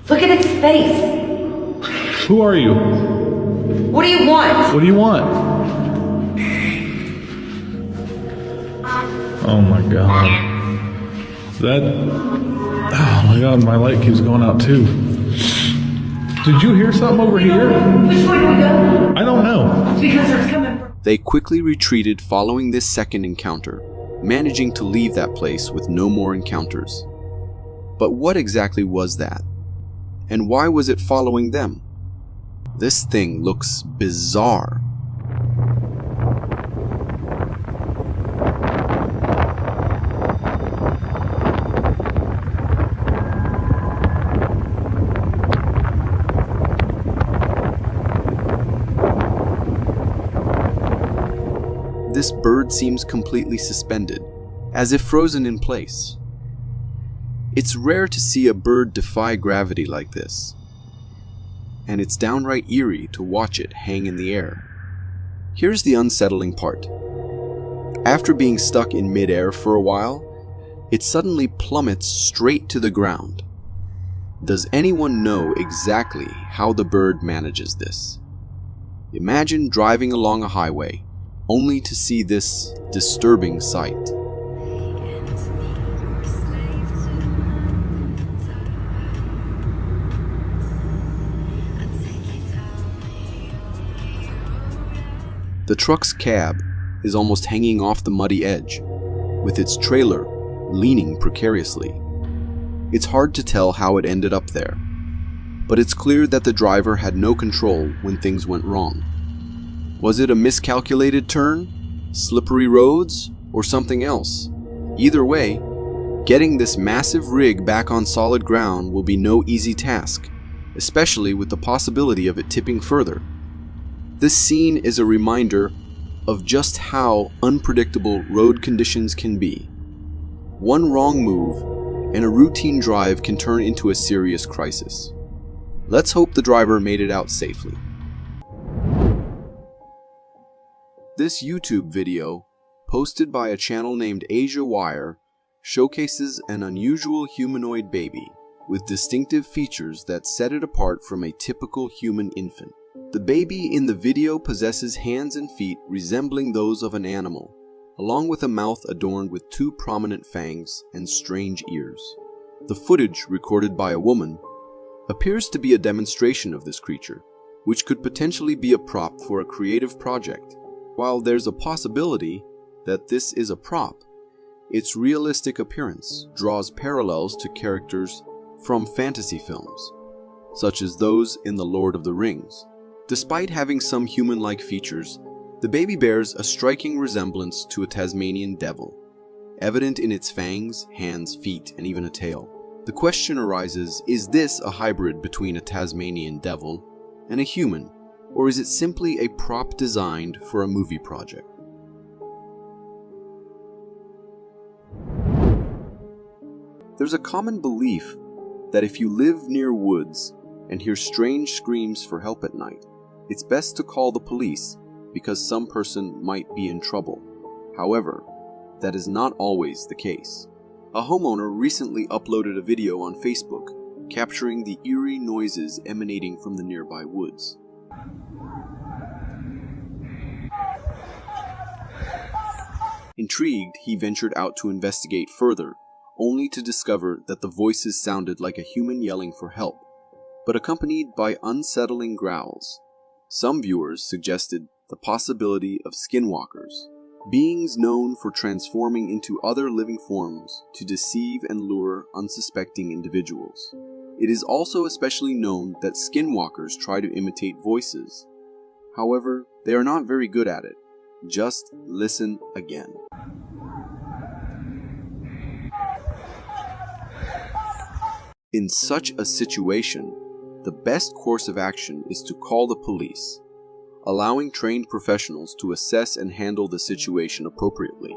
K: Look at its face.
O: Who are you?
K: What do you want?
O: What do you want? Oh my god. Oh my god, my light keeps going out too. Did you hear something over here?
K: Which way do we go?
O: I don't know.
K: Because it's coming from...
B: They quickly retreated following this second encounter, managing to leave that place with no more encounters. But what exactly was that? And why was it following them? This thing looks bizarre. This bird seems completely suspended, as if frozen in place. It's rare to see a bird defy gravity like this, and it's downright eerie to watch it hang in the air. Here's the unsettling part. After being stuck in midair for a while, it suddenly plummets straight to the ground. Does anyone know exactly how the bird manages this? Imagine driving along a highway only to see this disturbing sight. The truck's cab is almost hanging off the muddy edge, with its trailer leaning precariously. It's hard to tell how it ended up there, but it's clear that the driver had no control when things went wrong. Was it a miscalculated turn, slippery roads, or something else? Either way, getting this massive rig back on solid ground will be no easy task, especially with the possibility of it tipping further. This scene is a reminder of just how unpredictable road conditions can be. One wrong move, and a routine drive can turn into a serious crisis. Let's hope the driver made it out safely. This YouTube video, posted by a channel named Asia Wire, showcases an unusual humanoid baby with distinctive features that set it apart from a typical human infant. The baby in the video possesses hands and feet resembling those of an animal, along with a mouth adorned with two prominent fangs and strange ears. The footage, recorded by a woman, appears to be a demonstration of this creature, which could potentially be a prop for a creative project. While there's a possibility that this is a prop, its realistic appearance draws parallels to characters from fantasy films, such as those in The Lord of the Rings. Despite having some human-like features, the baby bears a striking resemblance to a Tasmanian devil, evident in its fangs, hands, feet, and even a tail. The question arises, is this a hybrid between a Tasmanian devil and a human? Or is it simply a prop designed for a movie project? There's a common belief that if you live near woods and hear strange screams for help at night, it's best to call the police because some person might be in trouble. However, that is not always the case. A homeowner recently uploaded a video on Facebook capturing the eerie noises emanating from the nearby woods. Intrigued, he ventured out to investigate further, only to discover that the voices sounded like a human yelling for help, but accompanied by unsettling growls. Some viewers suggested the possibility of skinwalkers, beings known for transforming into other living forms to deceive and lure unsuspecting individuals. It is also especially known that skinwalkers try to imitate voices. However, they are not very good at it. Just listen again. In such a situation, the best course of action is to call the police, allowing trained professionals to assess and handle the situation appropriately.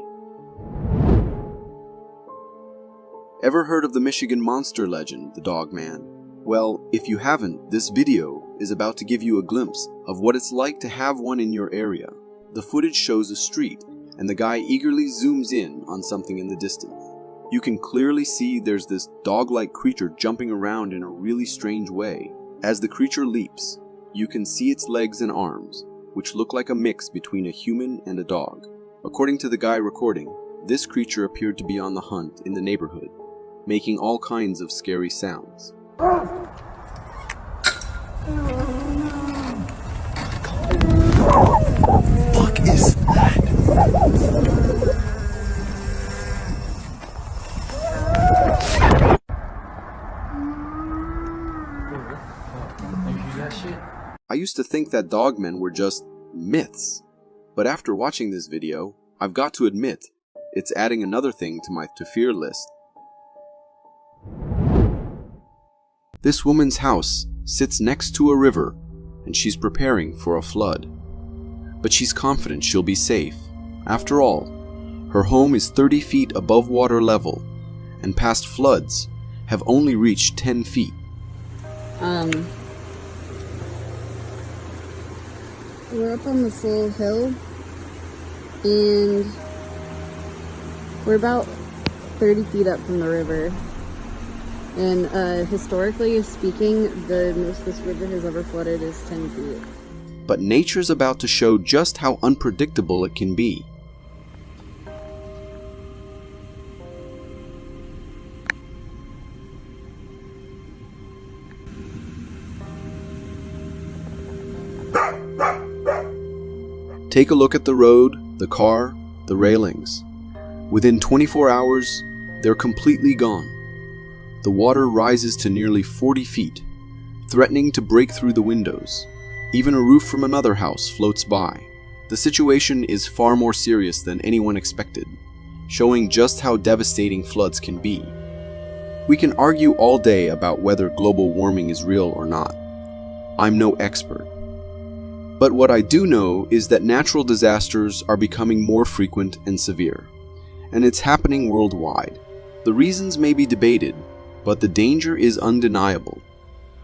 B: Ever heard of the Michigan monster legend, the Dog Man? Well, if you haven't, this video is about to give you a glimpse of what it's like to have one in your area. The footage shows a street, and the guy eagerly zooms in on something in the distance. You can clearly see there's this dog-like creature jumping around in a really strange way. As the creature leaps, you can see its legs and arms, which look like a mix between a human and a dog. According to the guy recording, this creature appeared to be on the hunt in the neighborhood, making all kinds of scary sounds.
A: Fuck is that?
B: I used to think that dogmen were just myths, but after watching this video, I've got to admit, it's adding another thing to my to fear list. This woman's house sits next to a river, and she's preparing for a flood. But she's confident she'll be safe. After all, her home is 30 feet above water level, and past floods have only reached 10 feet.
I: We're up on this little hill, and we're about 30 feet up from the river. And historically speaking, the most this river has ever flooded is 10 feet.
B: But nature's about to show just how unpredictable it can be. Take a look at the road, the car, the railings. Within 24 hours, they're completely gone. The water rises to nearly 40 feet, threatening to break through the windows. Even a roof from another house floats by. The situation is far more serious than anyone expected, showing just how devastating floods can be. We can argue all day about whether global warming is real or not. I'm no expert. But what I do know is that natural disasters are becoming more frequent and severe, and it's happening worldwide. The reasons may be debated, but the danger is undeniable.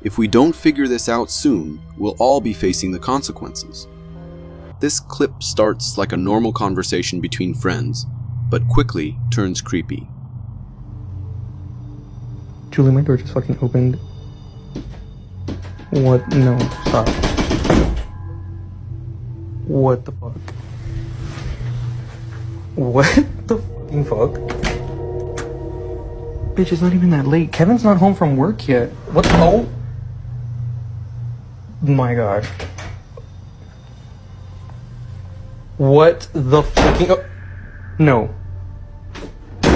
B: If we don't figure this out soon, we'll all be facing the consequences. This clip starts like a normal conversation between friends, but quickly turns creepy.
P: Julie, my door just fucking opened. What? No, stop. What the fuck? What the fucking fuck? Bitch, it's not even that late. Kevin's not home from work yet. What? Oh my god. What the fucking... Oh. No.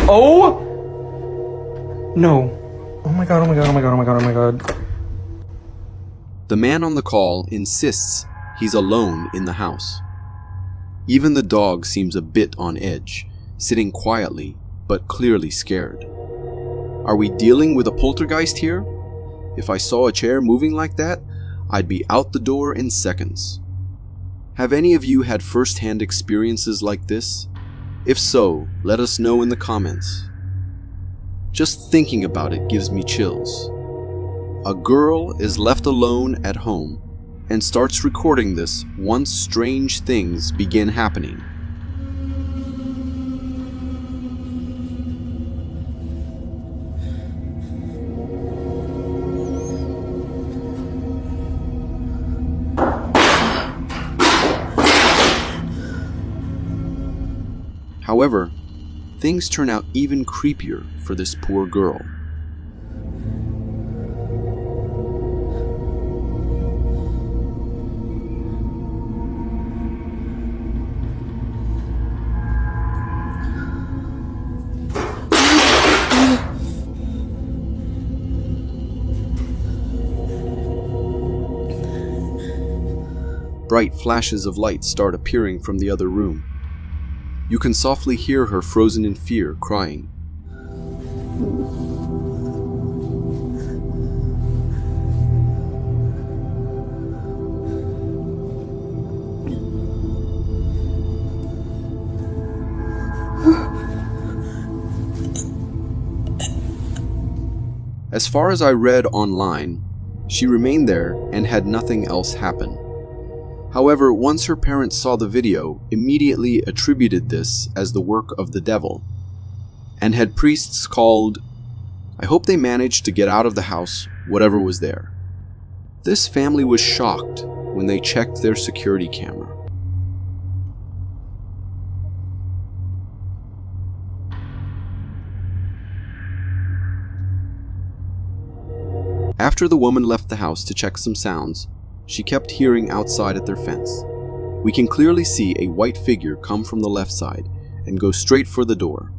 P: Oh! No. Oh my god, oh my god, oh my god, oh my god, oh my god.
B: The man on the call insists he's alone in the house. Even the dog seems a bit on edge, sitting quietly, but clearly scared. Are we dealing with a poltergeist here? If I saw a chair moving like that, I'd be out the door in seconds. Have any of you had first-hand experiences like this? If so, let us know in the comments. Just thinking about it gives me chills. A girl is left alone at home and starts recording this once strange things begin happening. However, things turn out even creepier for this poor girl. Bright flashes of light start appearing from the other room. You can softly hear her frozen in fear, crying. As far as I read online, she remained there and had nothing else happen. However, once her parents saw the video, immediately attributed this as the work of the devil, and had priests called. I hope they managed to get out of the house, whatever was there. This family was shocked when they checked their security camera. After the woman left the house to check some sounds, she kept hearing outside at their fence. We can clearly see a white figure come from the left side and go straight for the door.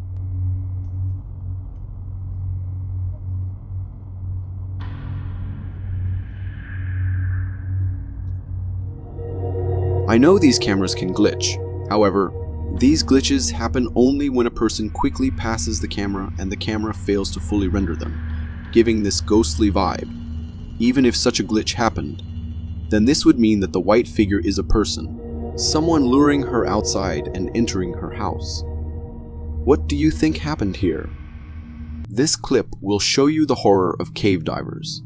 B: I know these cameras can glitch. However, these glitches happen only when a person quickly passes the camera and the camera fails to fully render them, giving this ghostly vibe. Even if such a glitch happened, then this would mean that the white figure is a person, someone luring her outside and entering her house. What do you think happened here? This clip will show you the horror of cave divers.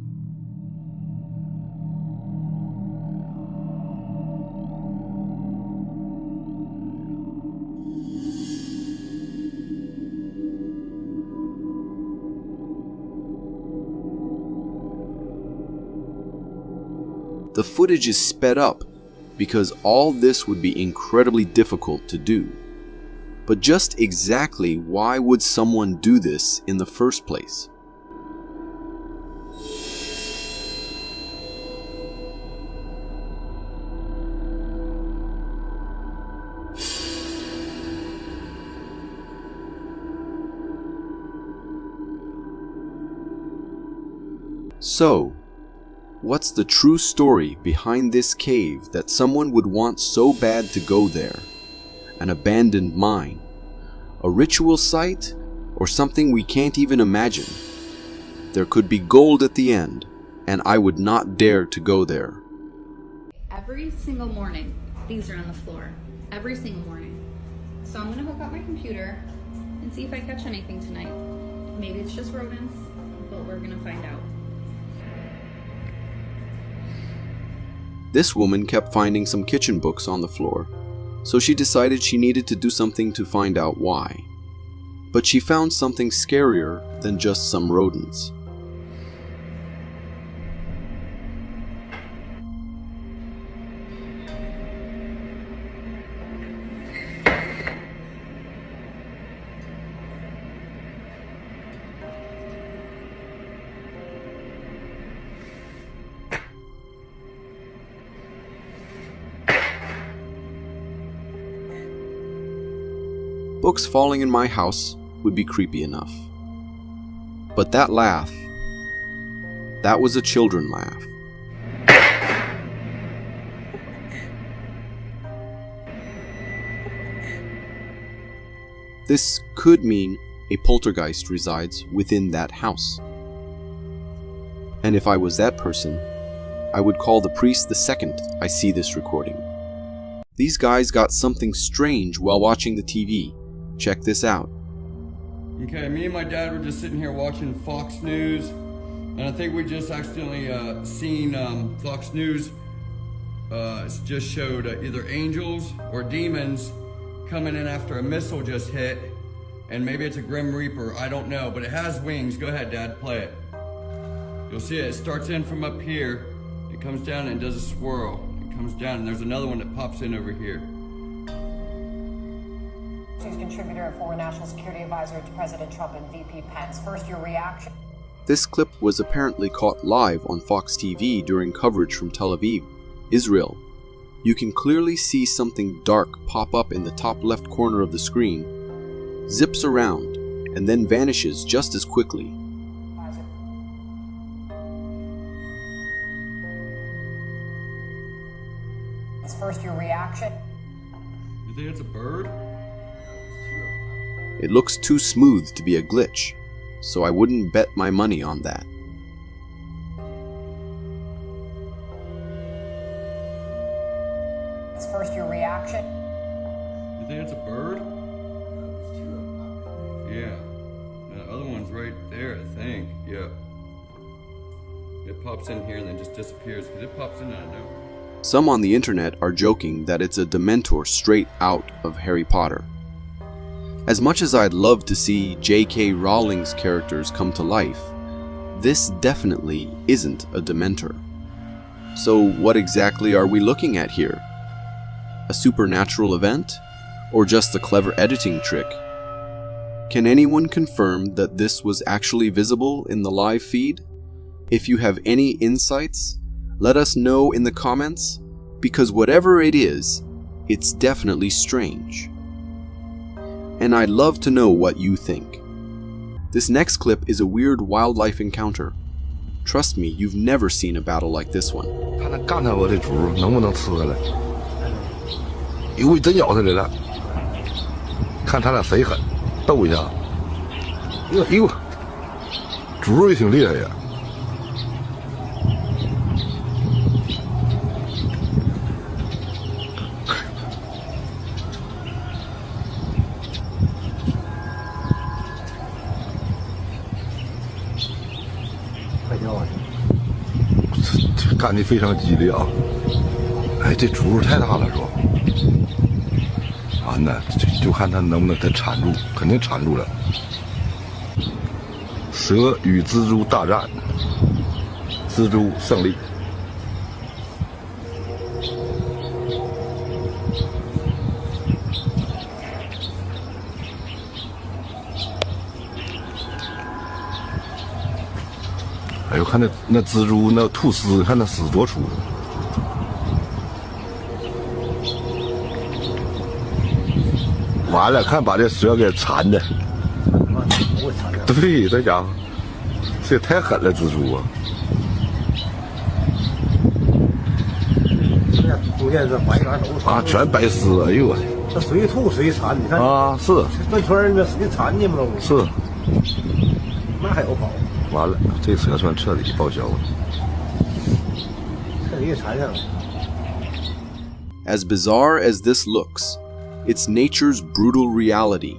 B: The footage is sped up because all this would be incredibly difficult to do. But just exactly why would someone do this in the first place? So, what's the true story behind this cave that someone would want so bad to go there? An abandoned mine, a ritual site, or something we can't even imagine? There could be gold at the end, and I would not dare to go there.
I: Every single morning, these are on the floor. Every single morning. So I'm gonna hook up my computer and see if I catch anything tonight. Maybe it's just rodents, but we're gonna find out.
B: This woman kept finding some kitchen books on the floor, so she decided she needed to do something to find out why. But she found something scarier than just some rodents. Books falling in my house would be creepy enough. But that laugh, that was a children laugh. This could mean a poltergeist resides within that house. And if I was that person, I would call the priest the second I see this recording. These guys got something strange while watching the TV. Check this out.
Q: Okay, me and my dad were just sitting here watching Fox News, and I think we just accidentally seen Fox News just showed either angels or demons coming in after a missile just hit, and maybe it's a Grim Reaper, I don't know, but it has wings. Go ahead, Dad, play it. You'll see it starts in from up here, it comes down and does a swirl. It comes down, and there's another one that pops in over here.
R: Contributor and former National Security Advisor to President Trump and VP Pence. First, your reaction.
B: This clip was apparently caught live on Fox TV during coverage from Tel Aviv, Israel. You can clearly see something dark pop up in the top left corner of the screen, zips around, and then vanishes just as quickly.
R: First, your reaction.
Q: You think it's a bird?
B: It looks too smooth to be a glitch, so I wouldn't bet my money on that.
R: First, your reaction.
Q: You think it's a bird? Yeah. The other one's right there, I think. Yeah. it pops in here and then just disappears because it pops in out of nowhere.
B: Some on the internet are joking that it's a Dementor straight out of Harry Potter. As much as I'd love to see J.K. Rowling's characters come to life, this definitely isn't a Dementor. So what exactly are we looking at here? A supernatural event? Or just a clever editing trick? Can anyone confirm that this was actually visible in the live feed? If you have any insights, let us know in the comments, because whatever it is, it's definitely strange. And I'd love to know what you think. This next clip is a weird wildlife encounter. Trust me, you've never seen a battle like this one.
S: 看他干他我这猪能不能吃回来？呦，真咬他来了！看他俩谁狠，斗一下。呦，猪也挺厉害呀。快掉啊！这干的非常激烈啊！哎，这猪太大了，是吧？完了，就看他能不能给缠住，肯定缠住了。蛇与蜘蛛大战，蜘蛛胜利。哎呦，看那蜘蛛那吐丝，看那丝多粗。完了，看把这蛇给缠的。对，这家伙，这也太狠了，蜘蛛啊！中间是白杆都啊，全白丝，哎呦我！这谁吐谁缠，你看啊，是转圈呢，谁缠你们都是，那还要跑？完了，这蛇算彻底报销了，彻底给缠上了。
B: As bizarre as this looks, it's nature's brutal reality.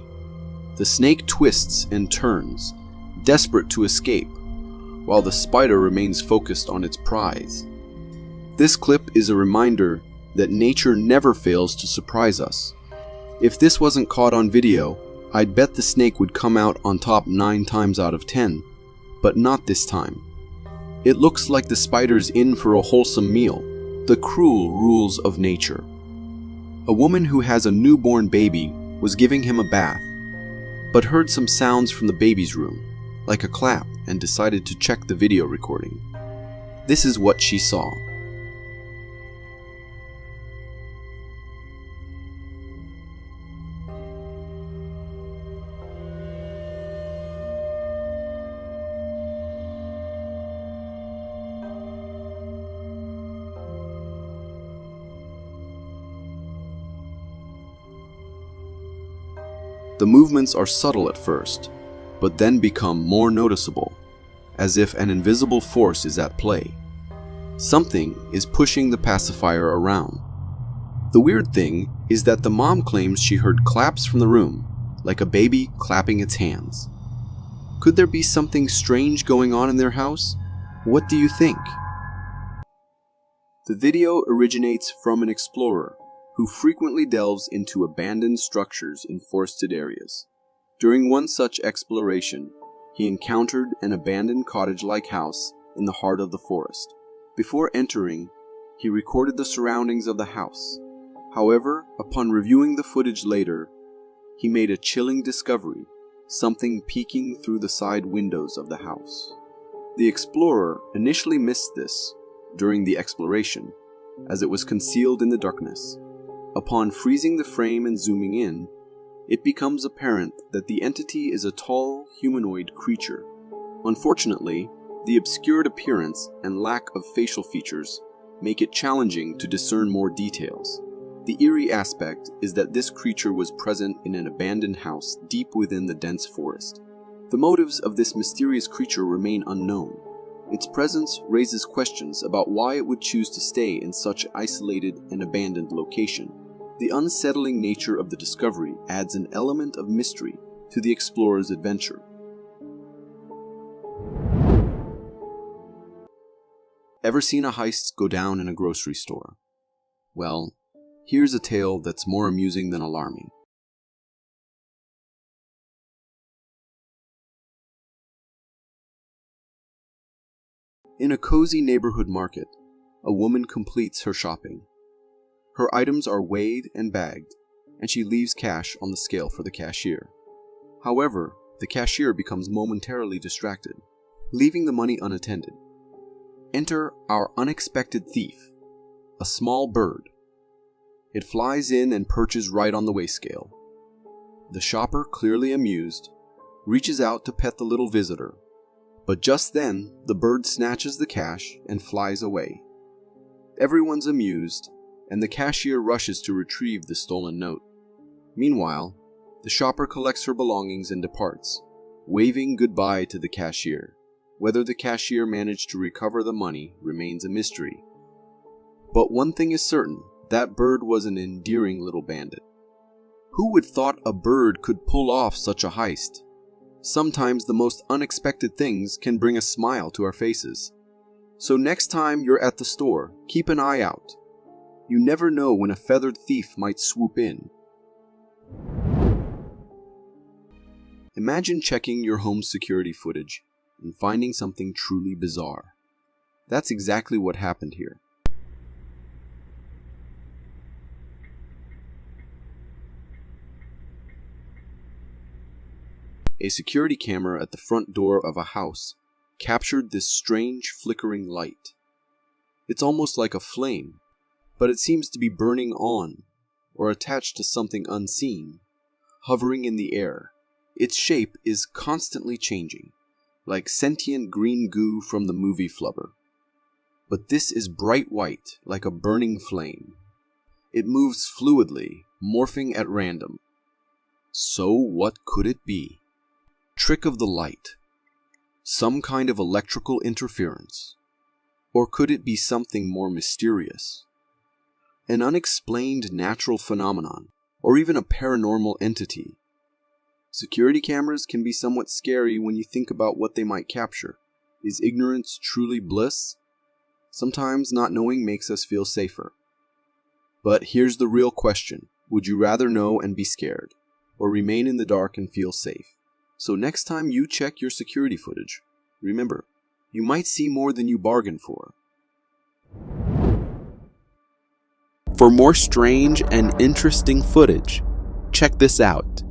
B: The snake twists and turns, desperate to escape, while the spider remains focused on its prize. This clip is a reminder that nature never fails to surprise us. If this wasn't caught on video, I'd bet the snake would come out on top 9 times out of 10, but not this time. It looks like the spider's in for a wholesome meal, the cruel rules of nature. A woman who has a newborn baby was giving him a bath, but heard some sounds from the baby's room, like a clap, and decided to check the video recording. This is what she saw. The movements are subtle at first, but then become more noticeable, as if an invisible force is at play. Something is pushing the pacifier around. The weird thing is that the mom claims she heard claps from the room, like a baby clapping its hands. Could there be something strange going on in their house? What do you think? The video originates from an explorer who frequently delves into abandoned structures in forested areas. During one such exploration, he encountered an abandoned cottage-like house in the heart of the forest. Before entering, he recorded the surroundings of the house. However, upon reviewing the footage later, he made a chilling discovery, something peeking through the side windows of the house. The explorer initially missed this during the exploration, as it was concealed in the darkness. Upon freezing the frame and zooming in, it becomes apparent that the entity is a tall, humanoid creature. Unfortunately, the obscured appearance and lack of facial features make it challenging to discern more details. The eerie aspect is that this creature was present in an abandoned house deep within the dense forest. The motives of this mysterious creature remain unknown. Its presence raises questions about why it would choose to stay in such an isolated and abandoned location. The unsettling nature of the discovery adds an element of mystery to the explorer's adventure. Ever seen a heist go down in a grocery store? Well, here's a tale that's more amusing than alarming. In a cozy neighborhood market, a woman completes her shopping. Her items are weighed and bagged, and she leaves cash on the scale for the cashier. However, the cashier becomes momentarily distracted, leaving the money unattended. Enter our unexpected thief, a small bird. It flies in and perches right on the weigh scale. The shopper, clearly amused, reaches out to pet the little visitor, but just then the bird snatches the cash and flies away. Everyone's amused, and the cashier rushes to retrieve the stolen note. Meanwhile, the shopper collects her belongings and departs, waving goodbye to the cashier. Whether the cashier managed to recover the money remains a mystery. But one thing is certain, that bird was an endearing little bandit. Who would thought a bird could pull off such a heist? Sometimes the most unexpected things can bring a smile to our faces. So next time you're at the store, keep an eye out. You never know when a feathered thief might swoop in. Imagine checking your home's security footage and finding something truly bizarre. That's exactly what happened here. A security camera at the front door of a house captured this strange flickering light. It's almost like a flame, but it seems to be burning on, or attached to something unseen, hovering in the air. Its shape is constantly changing, like sentient green goo from the movie Flubber. But this is bright white, like a burning flame. It moves fluidly, morphing at random. So what could it be? Trick of the light? Some kind of electrical interference? Or could it be something more mysterious? An unexplained natural phenomenon, or even a paranormal entity? Security cameras can be somewhat scary when you think about what they might capture. Is ignorance truly bliss? Sometimes not knowing makes us feel safer. But here's the real question. Would you rather know and be scared, or remain in the dark and feel safe? So next time you check your security footage, remember, you might see more than you bargained for. For more strange and interesting footage, check this out.